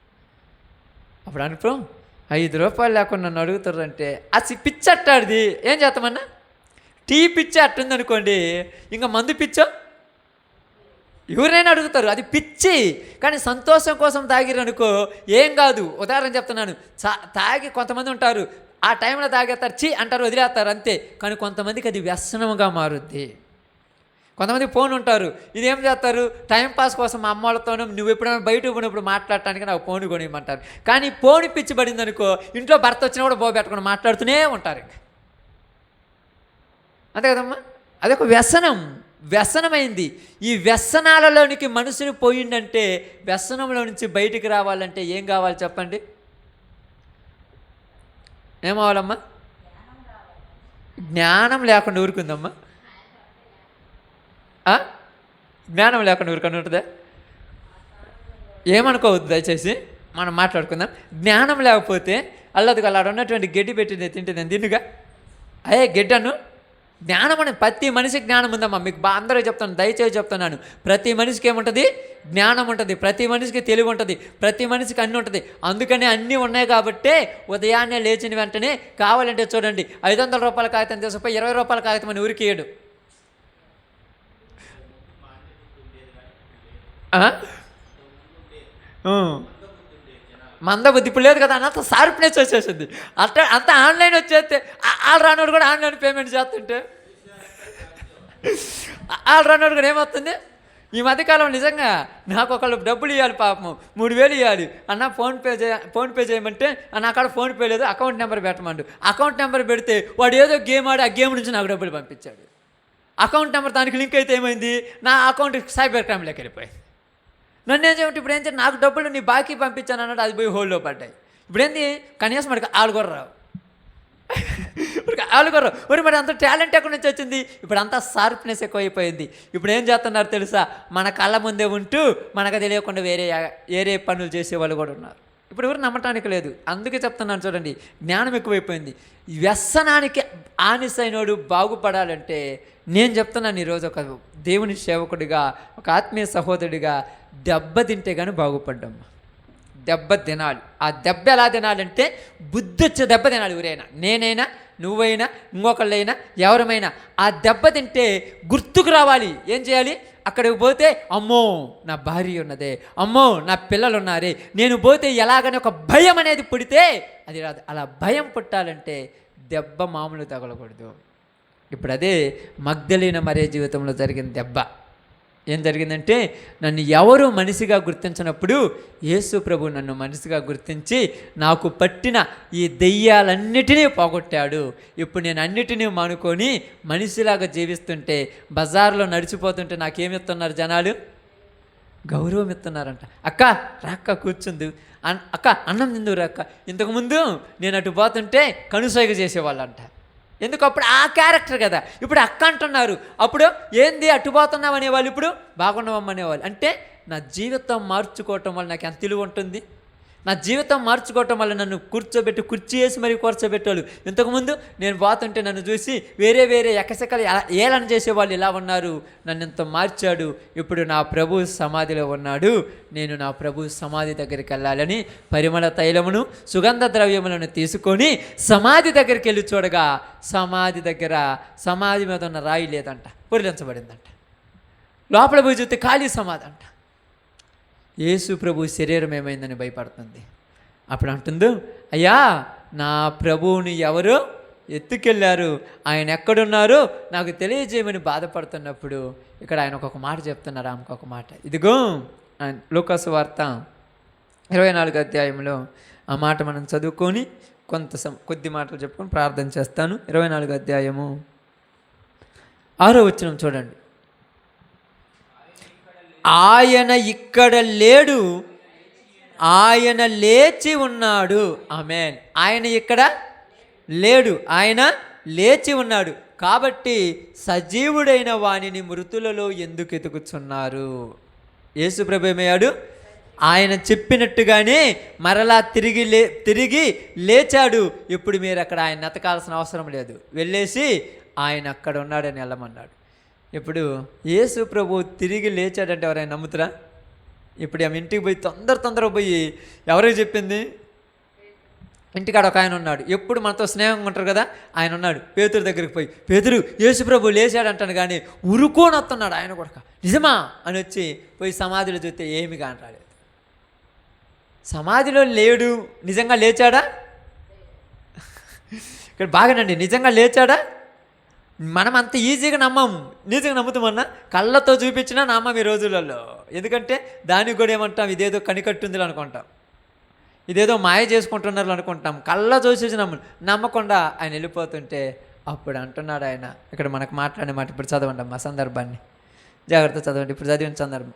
అప్పుడు అనుకో 5 రూపాయలు లేకుండా నన్ను అడుగుతారంటే అది పిచ్చట్టాడిది. ఏం చేస్తామన్నా? టీ పిచ్చి అట్టుంది అనుకోండి, ఇంకా మందు పిచ్చో ఎవరైనా అడుగుతారు, అది పిచ్చి. కానీ సంతోషం కోసం తాగిరనుకో ఏం కాదు. ఉదాహరణ చెప్తున్నాను, తాగి కొంతమంది ఉంటారు, ఆ టైంలో తాగేస్తారు, చీ అంటారు, వదిలేస్తారు అంతే. కానీ కొంతమందికి అది వ్యసనంగా మారుద్ది. కొంతమంది ఫోన్ ఉంటారు, ఇదేం చేస్తారు, టైంపాస్ కోసం మా అమ్మ వాళ్ళతోనూ నువ్వు ఎప్పుడైనా బయట పోయినప్పుడు మాట్లాడటానికి నాకు ఫోన్ కొనివ్వమంటారు. కానీ ఫోన్ పిచ్చి పడింది అనుకో, ఇంట్లో భర్త వచ్చినా కూడా బోబెట్టుకుని మాట్లాడుతూనే ఉంటారు. అంతే కదమ్మా? అదొక వ్యసనం, వ్యసనమైంది. ఈ వ్యసనాలలోనికి మనుషుని పోయిందంటే, వ్యసనంలో నుంచి బయటికి రావాలంటే ఏం కావాలి చెప్పండి? ఏం కావాలమ్మా? జ్ఞానం లేకుండా ఊరుకుందమ్మా. జ్ఞానం లేకుండా ఊరుకొని ఉంటుందా? ఏమనుకోవద్దు దయచేసి, మనం మాట్లాడుకుందాం. జ్ఞానం లేకపోతే అల్లదుగా అలా ఉన్నటువంటి గడ్డి పెట్టింది తింటుంది తిన్నుగా, అయ్యే గడ్డను. జ్ఞానం అని ప్రతి మనిషికి జ్ఞానం ఉందమ్మా. మీకు అందరూ చెప్తాను, దయచేసి చెప్తున్నాను, ప్రతి మనిషికి ఏముంటుంది? జ్ఞానం ఉంటుంది. ప్రతి మనిషికి తెలివి ఉంటుంది. ప్రతి మనిషికి అన్నీ ఉంటుంది. అందుకని అన్నీ ఉన్నాయి కాబట్టే ఉదయాన్నే లేచిన వెంటనే కావాలంటే చూడండి, 500 రూపాయల కాగితం తీసుకుపోయి 20 రూపాయల కాగితం అని ఊరికేయడు. మందబుద్ధి ఇప్పుడు లేదు కదా, అంత షార్ప్నెస్ వచ్చేసింది. అంత ఆన్లైన్ వచ్చేస్తే వాళ్ళు రానోడు కూడా ఆన్లైన్ పేమెంట్ చేస్తుంటే వాళ్ళు రానోడు కూడా ఏమవుతుంది? ఈ మధ్యకాలం నిజంగా నాకు ఒకళ్ళు డబ్బులు ఇవ్వాలి, పాపము 3000 ఇవ్వాలి అన్న, ఫోన్పే చేయమంటే నా కాడ ఫోన్పే లేదు, అకౌంట్ నెంబర్ పెట్టమండు. అకౌంట్ నెంబర్ పెడితే వాడు ఏదో గేమ్ ఆడి ఆ గేమ్ నుంచి నాకు డబ్బులు పంపించాడు. అకౌంట్ నెంబర్ దానికి లింక్ అయితే ఏమైంది, నా అకౌంట్ సైబర్ క్రైమ్లోకి వెళ్ళిపోయింది. నన్ను ఏం చేయమంటే ఇప్పుడు ఏం చేయాలి, నాకు డబ్బులు నీ బాకీ పంపించాను అన్నాడు, అది పోయి హోల్డ్లో పడ్డాయి. ఇప్పుడు ఏంది, కనీసం మనకి ఆలుగొర్ర రావు, ఆలుగొర్ర మరి అంత టాలెంట్ ఎక్కడి నుంచి వచ్చింది? ఇప్పుడు అంతా షార్ప్నెస్ ఎక్కువైపోయింది. ఇప్పుడు ఏం చేస్తున్నారు తెలుసా, మన కళ్ళ ముందే ఉంటూ మనకు తెలియకుండా వేరే పనులు చేసేవాళ్ళు కూడా ఉన్నారు. ఇప్పుడు ఎవరు నమ్మటానికి లేదు. అందుకే చెప్తున్నాను చూడండి, జ్ఞానం ఎక్కువైపోయింది. వ్యసనానికి ఆనిసైనోడు బాగుపడాలంటే నేను చెప్తున్నాను ఈరోజు ఒక దేవుని సేవకుడిగా, ఒక ఆత్మీయ సహోదరుడిగా, దెబ్బ తింటే కానీ బాగుపడ్డామ్మా. దెబ్బ తినాలి. ఆ దెబ్బ ఎలా తినాలంటే బుద్ధి వచ్చే దెబ్బ తినాలి. ఎవరైనా, నేనైనా, నువ్వైనా, ఇంకొకళ్ళైనా, ఎవరమైనా ఆ దెబ్బ తింటే గుర్తుకు రావాలి. ఏం చేయాలి? అక్కడికి పోతే అమ్మో నా భార్య ఉన్నదే, అమ్మో నా పిల్లలు ఉన్నారే, నేను పోతే ఎలాగని ఒక భయం అనేది పుడితే అది రాదు. అలా భయం పుట్టాలంటే దెబ్బ మామూలు తగలకూడదు. ఇప్పుడు అదే మగ్దలేన మరియ జీవితంలో జరిగిన దెబ్బ. ఏం జరిగిందంటే, నన్ను ఎవరు మనిషిగా గుర్తించినప్పుడు యేసు ప్రభు నన్ను మనిషిగా గుర్తించి నాకు పట్టిన ఈ దెయ్యాలన్నిటినీ పోగొట్టాడు. ఇప్పుడు నేను అన్నిటినీ మానుకొని మనిషిలాగా జీవిస్తుంటే, బజార్లో నడిచిపోతుంటే నాకేమిస్తున్నారు జనాలు? గౌరవం ఇస్తున్నారంట. అక్క రాక్క కూర్చుంది, అక్క అన్నం తిందురు అక్క. ఇంతకుముందు నేను అటు పోతుంటే కనుసైగ చేసేవాళ్ళంట. ఎందుకు? అప్పుడు ఆ క్యారెక్టర్ కదా. ఇప్పుడు అక్క అంటున్నారు. అప్పుడు ఏంది అట్టుపోతున్నావు అనేవాళ్ళు, ఇప్పుడు బాగున్నామనేవాళ్ళు. అంటే నా జీవితం మార్చుకోవటం వల్ల నాకు ఎంత తెలివి ఉంటుంది. నా జీవితం మార్చుకోవటం వల్ల నన్ను కూర్చోబెట్టి కుర్చీ వేసి మరీ కూర్చోబెట్టేవాళ్ళు. ఇంతకుముందు నేను పోతుంటే నన్ను చూసి వేరే ఎకసెకలు ఏలన చేసేవాళ్ళు ఇలా ఉన్నారు. నన్ను ఇంత మార్చాడు. ఇప్పుడు నా ప్రభు సమాధిలో ఉన్నాడు. నేను నా ప్రభు సమాధి దగ్గరికి వెళ్ళాలని పరిమళ తైలమును సుగంధ ద్రవ్యములను తీసుకొని సమాధి దగ్గరికి వెళ్ళి చూడగా, సమాధి మీద ఉన్న రాయి లేదంట, పొరిలించబడిందంట. లోపల పోయి చూస్తే ఖాళీ సమాధి అంట. యేసు ప్రభు శరీరం ఏమైందని భయపడుతుంది. అప్పుడు అంటుందో, అయ్యా నా ప్రభువుని ఎవరు ఎత్తుకెళ్ళారు, ఆయన ఎక్కడున్నారో నాకు తెలియజేయమని బాధపడుతున్నప్పుడు ఇక్కడ ఆయన ఒక మాట చెప్తున్నారు. ఆమెకు ఒక మాట, ఇదిగో లూకాసు వార్త 24వ అధ్యాయంలో ఆ మాట మనం చదువుకొని కొద్ది మాటలు చెప్పుకొని ప్రార్థన చేస్తాను. 24 అధ్యాయము 6వ వచనం చూడండి. ఆయన ఇక్కడ లేడు, ఆయన లేచి ఉన్నాడు. ఆమేన్. ఆయన ఇక్కడ లేడు, ఆయన లేచి ఉన్నాడు. కాబట్టి సజీవుడైన వానిని మృతులలో ఎందుకు ఎతుకుచున్నారు? యేసు ప్రభు ఏమయ్యాడు? ఆయన చెప్పినట్టుగానే మరలా తిరిగి లేచాడు. ఇప్పుడు మీరు అక్కడ ఆయన ఎతకాల్సిన అవసరం లేదు, వెళ్ళేసి ఆయన అక్కడ ఉన్నాడని వెళ్ళమన్నాడు. ఇప్పుడు యేసు ప్రభు తిరిగి లేచాడంటే ఎవరైనా నమ్ముతారా? ఇప్పుడు ఆమె ఇంటికి పోయి తొందరగా పోయి ఎవరికి చెప్పింది? ఇంటికాడ ఒక ఆయన ఉన్నాడు, ఎప్పుడు మనతో స్నేహంగా ఉంటారు కదా, ఆయన ఉన్నాడు. పేతురు దగ్గరికి పోయి, పేతురు యేసు ప్రభు లేచాడు అంటాను కానీ ఉరుకోని వస్తున్నాడు. ఆయన కూడా నిజమా అని వచ్చి పోయి సమాధిలో చూస్తే ఏమి కానరాలేదు. సమాధిలో లేడు, నిజంగా లేచాడా? ఇక్కడ బాగానండి, నిజంగా లేచాడా? మనం అంత ఈజీగా నమ్మము. నిజంగా నమ్ముతామన్నా, కళ్ళతో చూపించినా నమ్మం ఈ రోజులలో. ఎందుకంటే దానికి కూడా ఏమంటాం, ఇదేదో కనికట్టుంది అనుకుంటాం, ఇదేదో మాయ చేసుకుంటున్నారు అనుకుంటాం. కళ్ళ చూసి నమ్మకుండా ఆయన వెళ్ళిపోతుంటే అప్పుడు అంటున్నాడు ఆయన. ఇక్కడ మనకు మాట్లాడే మాట ఇప్పుడు చదవండి అమ్మా, సందర్భాన్ని జాగ్రత్త చదవండి. ఇప్పుడు చదివిన సందర్భం,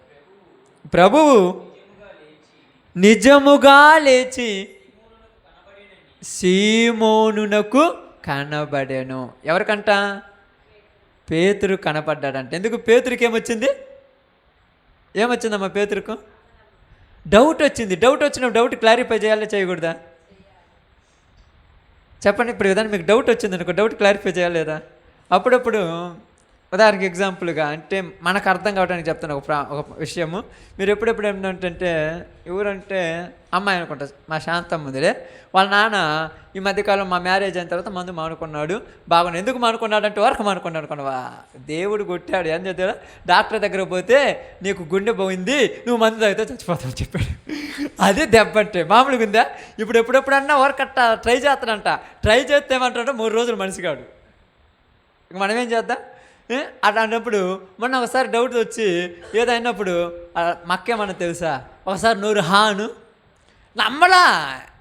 ప్రభువు నిజముగా లేచి సీమోనునకు కనబడెను. ఎవరికంట? పేతురు కనపడ్డాడంట. ఎందుకు? పేతురికి ఏమొచ్చిందమ్మా? పేతురుకు డౌట్ వచ్చింది. డౌట్ వచ్చినప్పుడు డౌట్ క్లారిఫై చేయాలా చేయకూడదా? చెప్పండి. ఇప్పుడు ఏదైనా మీకు డౌట్ వచ్చింది అనుకో, డౌట్ క్లారిఫై చేయాలి లేదా? అప్పుడప్పుడు ఉదాహరణకి ఎగ్జాంపుల్గా అంటే మనకు అర్థం కావడానికి చెప్తాను ఒక విషయము. మీరు ఎప్పుడెప్పుడు ఏంటంటే ఎవరంటే అమ్మాయి అనుకుంటా, మా శాంతమ్మ ఉందిలే, వాళ్ళ నాన్న ఈ మధ్యకాలం మా మ్యారేజ్ అయిన తర్వాత మందు మానుకున్నాడు. బాగుంది. ఎందుకు మానుకున్నాడు అంటే వరకు మానుకున్నాడు అనుకున్నావా? దేవుడు కొట్టాడు. ఏం చెప్తాడు? డాక్టర్ దగ్గర పోతే నీకు గుండె పోయింది, నువ్వు మందు తాగితే చచ్చిపోతావు చెప్పాడు. అదే దెబ్బ అంటే మామూలుగా ఉందా? ఇప్పుడు ఎప్పుడెప్పుడన్నా వర్క్ అట్ట ట్రై చేస్తాడంట. ట్రై చేస్తే ఏమంటాడంటే 3 రోజులు మనిషి కాడు. ఇక మనం ఏం చేద్దాం? అట్లాంటప్పుడు మొన్న ఒకసారి డౌట్ వచ్చి ఏదైనప్పుడు మక్కేమన్నా తెలుసా, ఒకసారి నూరు హాను నమ్మలా.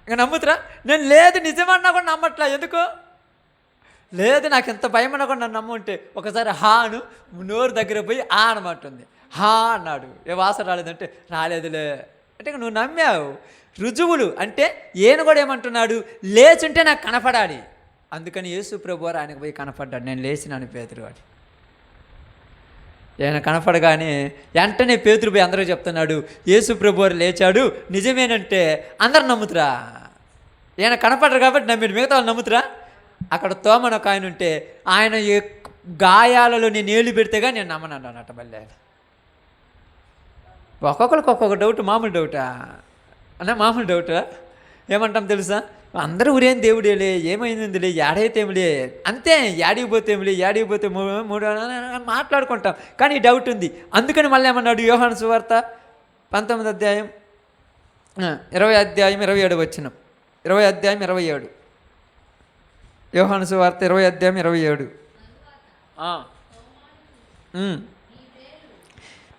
ఇక నమ్ముతురా? నేను లేదు నిజమన్నా కూడా నమ్మట్లా. ఎందుకు లేదు? నాకు ఎంత భయం అన్నా కూడా నన్ను నమ్ముంటే ఒకసారి హాను నోరు దగ్గర పోయి ఆ అనమాటుంది. హా అన్నాడు. ఏ వాసన రాలేదంటే రాలేదులే అంటే నువ్వు నమ్మావు. రుజువులు అంటే ఈయన కూడా ఏమంటున్నాడు? లేచుంటే నాకు కనపడాలి. అందుకని యేసు ప్రభు వారు ఆయనకు పోయి కనపడ్డాడు. నేను లేచినాను పేతురు వాడు. ఆయన కనపడగానే వెంటనే పేతురు పోయి అందరూ చెప్తున్నాడు, యేసు ప్రభు వారు లేచాడు. నిజమేనంటే అందరు నమ్ముతురా? ఈయన కనపడరు కాబట్టి నమ్మిడు, మిగతా వాళ్ళు నమ్ముతురా? అక్కడ తోమను ఒక ఆయన ఉంటే ఆయన గాయాలలో నేను ఏళ్ళు పెడితేగా నేను నమ్మను అన్నట్టు. మళ్ళీ ఒక్కొక్కరికి ఒక్కొక్క డౌట్. మామూలు డౌటా అన్న? మామూలు డౌటా? ఏమంటాం తెలుసా? అందరూ ఊరేం దేవుడేలే, ఏమైందిలే, ఏడైతేమిలే, అంతే, యాడికి పోతే మూడు మాట్లాడుకుంటాం. కానీ డౌట్ ఉంది. అందుకని మళ్ళీ ఏమన్నాడు? యోహాను సువార్త 19వ అధ్యాయం 20వ అధ్యాయం 27వ వచనం. 20వ అధ్యాయం 27. యోహాను సువార్త 20వ అధ్యాయం 27.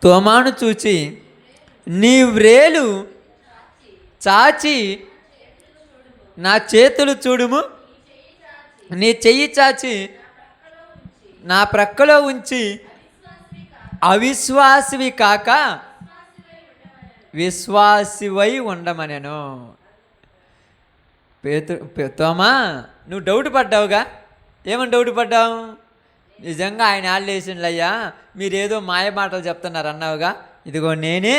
తోమాను చూచి నీ వ్రేలు చాచి నా చేతులు చూడుము, నీ చెయ్యి చాచి నా ప్రక్కలో ఉంచి అవిశ్వాసివి కాక విశ్వాసివై ఉండమనెను. తోమా, నువ్వు డౌట్ పడ్డావుగా. ఏమని డౌట్ పడ్డావు? నిజంగా ఆయన ఆళ్ళేసిండ్లయ్యా, మీరేదో మాయ మాటలు చెప్తున్నారు అన్నావుగా. ఇదిగో నేనే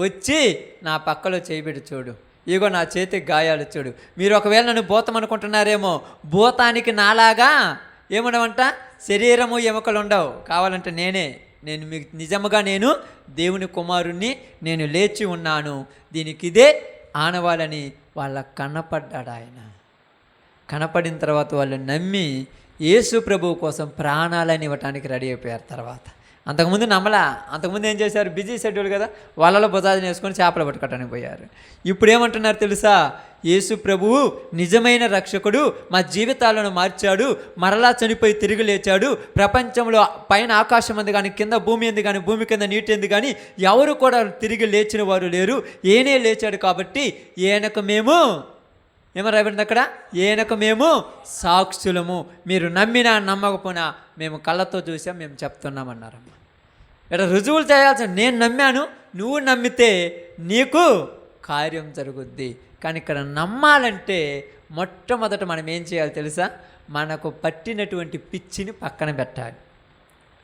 వచ్చి నా పక్కలో చేయబెట్టి చూడు, ఇగో నా చేతికి గాయాలు చూడు. మీరు ఒకవేళ నన్ను భూతం అనుకుంటున్నారేమో, భూతానికి నాలాగా ఏముండవంట, శరీరము ఎముకలు ఉండవు. కావాలంటే నేను మీకు నిజముగా నేను దేవుని కుమారుణ్ణి, నేను లేచి ఉన్నాను, దీనికి ఇదే ఆనవాలని వాళ్ళకు కనపడ్డాడు ఆయన. కనపడిన తర్వాత వాళ్ళు నమ్మి యేసు ప్రభువు కోసం ప్రాణాలని ఇవ్వటానికి రెడీ అయిపోయారు. తర్వాత అంతకుముందు నమ్మలా. అంతకుముందు ఏం చేశారు? బిజీ షెడ్యూల్ కదా, వాళ్ళలో బుధాదిని వేసుకొని చేపలు పట్టుకోవటానికి పోయారు. ఇప్పుడు ఏమంటున్నారు తెలుసా? యేసు ప్రభువు నిజమైన రక్షకుడు, మా జీవితాలను మార్చాడు, మరలా చనిపోయి తిరిగి లేచాడు. ప్రపంచంలో పైన ఆకాశం అంది కానీ, కింద భూమి ఎందు కానీ, భూమి కింద నీటి ఎందు కానీ ఎవరు కూడా తిరిగి లేచిన వారు లేరు. ఈయనే లేచాడు కాబట్టి ఈయనకు మేము ఏమని రాయబడింది అక్కడ? ఈయనకు మేము సాక్షులము, మీరు నమ్మినా నమ్మకపోయినా మేము కళ్ళతో చూసాం, మేము చెప్తున్నామన్నారమ్మ. ఇక్కడ రుజువులు చేయాల్సిన, నేను నమ్మాను, నువ్వు నమ్మితే నీకు కార్యం జరుగుద్ది. కానీ ఇక్కడ నమ్మాలంటే మొట్టమొదట మనం ఏం చేయాలి తెలుసా? మనకు పట్టినటువంటి పిచ్చిని పక్కన పెట్టాలి.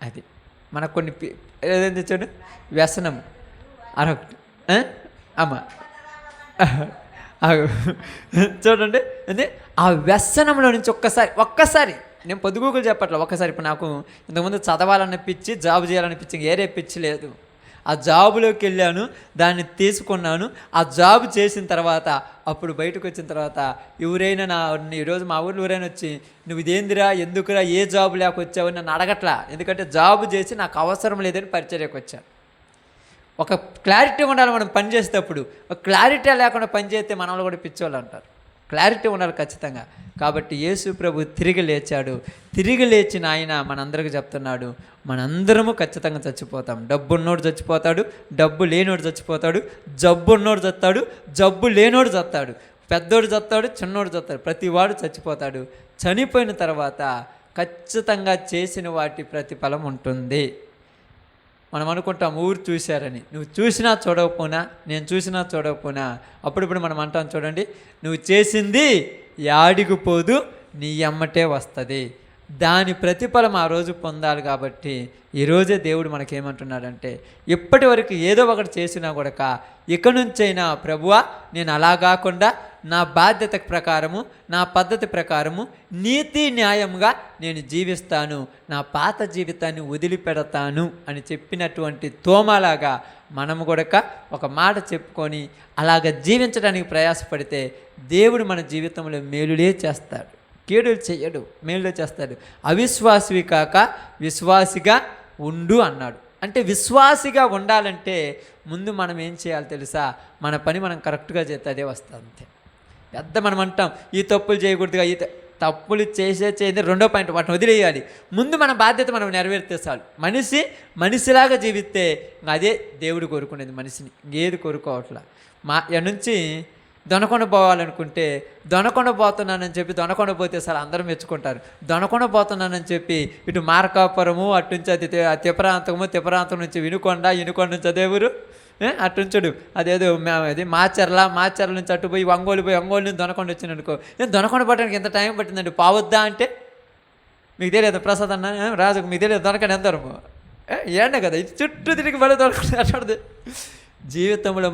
అది మనకు కొన్ని ఏదైతే చూడు వ్యసనం అమ్మ చూడండి, అంటే ఆ వ్యసనంలో నుంచి ఒక్కసారి నేను పొద్దుగూకులు చెప్పట్లే, ఒక్కసారి ఇప్పుడు నాకు ఇంతకుముందు చదవాలనిపించి జాబ్ చేయాలనిపించి ఏరే పిచ్చి లేదు. ఆ జాబులోకి వెళ్ళాను, దాన్ని తీసుకున్నాను. ఆ జాబ్ చేసిన తర్వాత అప్పుడు బయటకు వచ్చిన తర్వాత ఎవరైనా ఈరోజు మా ఊర్లో ఎవరైనా వచ్చి నువ్వు ఇదేందిరా, ఎందుకురా, ఏ జాబు లేకొచ్చావు నన్ను అడగట్లా. ఎందుకంటే జాబు చేసి నాకు అవసరం లేదని పరిచర్యకు వచ్చాను. ఒక క్లారిటీ ఉండాలి మనం పని చేసేటప్పుడు. ఒక క్లారిటీ లేకుండా పని చేస్తే మనల్ని కూడా పిచ్చోళ్ళు అంటారు. క్లారిటీ ఉండాలి ఖచ్చితంగా. కాబట్టి యేసు ప్రభు తిరిగి లేచాడు. తిరిగి లేచిన ఆయన మనందరికీ చెప్తున్నాడు, మనందరము ఖచ్చితంగా చచ్చిపోతాం. డబ్బు ఉన్నోడు చచ్చిపోతాడు, డబ్బు లేనోడు చచ్చిపోతాడు, జబ్బు ఉన్నోడు చస్తాడు, జబ్బు లేనోడు చస్తాడు, పెద్దోడు చస్తాడు, చిన్నోడు చస్తాడు, ప్రతివాడు చచ్చిపోతాడు. చనిపోయిన తర్వాత ఖచ్చితంగా చేసిన వాటి ప్రతిఫలం ఉంటుంది. మనం అనుకుంటాం ఊరు చూశారని. నువ్వు చూసినా చూడకపోయినా, నేను చూసినా చూడకపోయినా, అప్పుడిప్పుడు మనం అంటాం చూడండి, నువ్వు చేసింది యాడికి పోదు, నీ ఎమ్మటే వస్తుంది. దాని ప్రతిఫలం ఆ రోజు పొందాలి. కాబట్టి ఈరోజే దేవుడు మనకేమంటున్నాడంటే, ఇప్పటి వరకు ఏదో ఒకటి చేసినా కూడా ఇక నుంచైనా ప్రభువా, నేను అలా కాకుండా నా బాధ్యత ప్రకారము, నా పద్ధతి ప్రకారము నీతి న్యాయంగా నేను జీవిస్తాను, నా పాత జీవితాన్ని వదిలిపెడతాను అని చెప్పినటువంటి తోమలాగా మనము కూడా ఒక మాట చెప్పుకొని అలాగ జీవించడానికి ప్రయాసపడితే దేవుడు మన జీవితంలో మేలులే చేస్తాడు, కీడులు చెయ్యడు, మేలులే చేస్తాడు. అవిశ్వాసివి కాక విశ్వాసిగా ఉండు అన్నాడు. అంటే విశ్వాసిగా ఉండాలంటే ముందు మనం ఏం చేయాలి తెలుసా? మన పని మనం కరెక్ట్గా చేస్తే అదే వస్తుంది. అంతే. పెద్ద మనం అంటాం ఈ తప్పులు చేయకూడదుగా, ఈ తప్పులు చేసేది రెండో పాయింట్, వాటిని వదిలేయాలి. ముందు మన బాధ్యత మనం నెరవేర్తే చాలు. మనిషిలాగా జీవిస్తే అదే దేవుడు కోరుకునేది. మనిషిని ఏది కోరుకోవట్లా. నుంచి దొనకొండ పోవాలనుకుంటే దొనకొండ పోతున్నానని చెప్పి దొనకొండ పోతే సార్ అందరూ మెచ్చుకుంటారు. దొనకొండ పోతున్నానని చెప్పి ఇటు మార్కాపురము, అటు నుంచి అది తిపరాంతం నుంచి వినుకొండ నుంచి అదేవురు అటుంచుడు అదేదో అది మాచర్ల నుంచి అటు పోయి ఒంగోలు నుంచి దొనకొండ వచ్చిననుకో, నేను దొనకొండ పట్టడానికి ఎంత టైం పట్టిందండి? పావద్దా అంటే మీకు తెలియదు ప్రసాద్ అన్న రాజుకు మీకు తెలియదు దొనకండి ఎంత ఏండే కదా, ఇది చుట్టూ తిరిగి పడే దొరకదు అట్లాడదు. జీవితంలో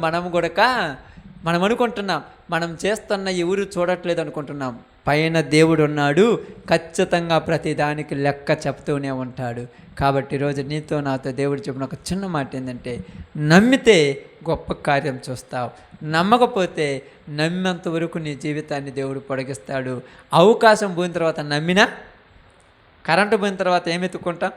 మనం అనుకుంటున్నాం మనం చేస్తున్న ఎవరు చూడట్లేదు అనుకుంటున్నాం. పైన దేవుడు ఉన్నాడు, ఖచ్చితంగా ప్రతి దానికి లెక్క చెప్తూనే ఉంటాడు. కాబట్టి ఈరోజు నీతో నాతో దేవుడు చెప్పిన ఒక చిన్న మాట ఏంటంటే, నమ్మితే గొప్ప కార్యం చూస్తావు, నమ్మకపోతే నమ్మినంత వరకు నీ జీవితాన్ని దేవుడు పొడిగిస్తాడు. అవకాశం పోయిన తర్వాత నమ్మినా, కరెంటు పోయిన తర్వాత ఏమెత్తుకుంటాం?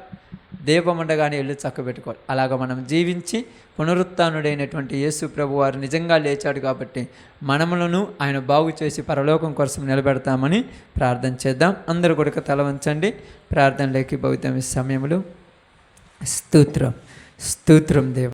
దీపం ఉండగానే ఇల్లు చక్కబెట్టుకోవాలి. అలాగ మనం జీవించి పునరుత్థానుడైనటువంటి యేసు ప్రభు వారు నిజంగా లేచాడు కాబట్టి మనములను ఆయన బాగు చేసి పరలోకం కోసం నిలబెడతామని ప్రార్థన చేద్దాం. అందరూ కూడా తల వంచండి, ప్రార్థనలోకి భవితం ఈ సమయంలో. స్తోత్రం దేవ.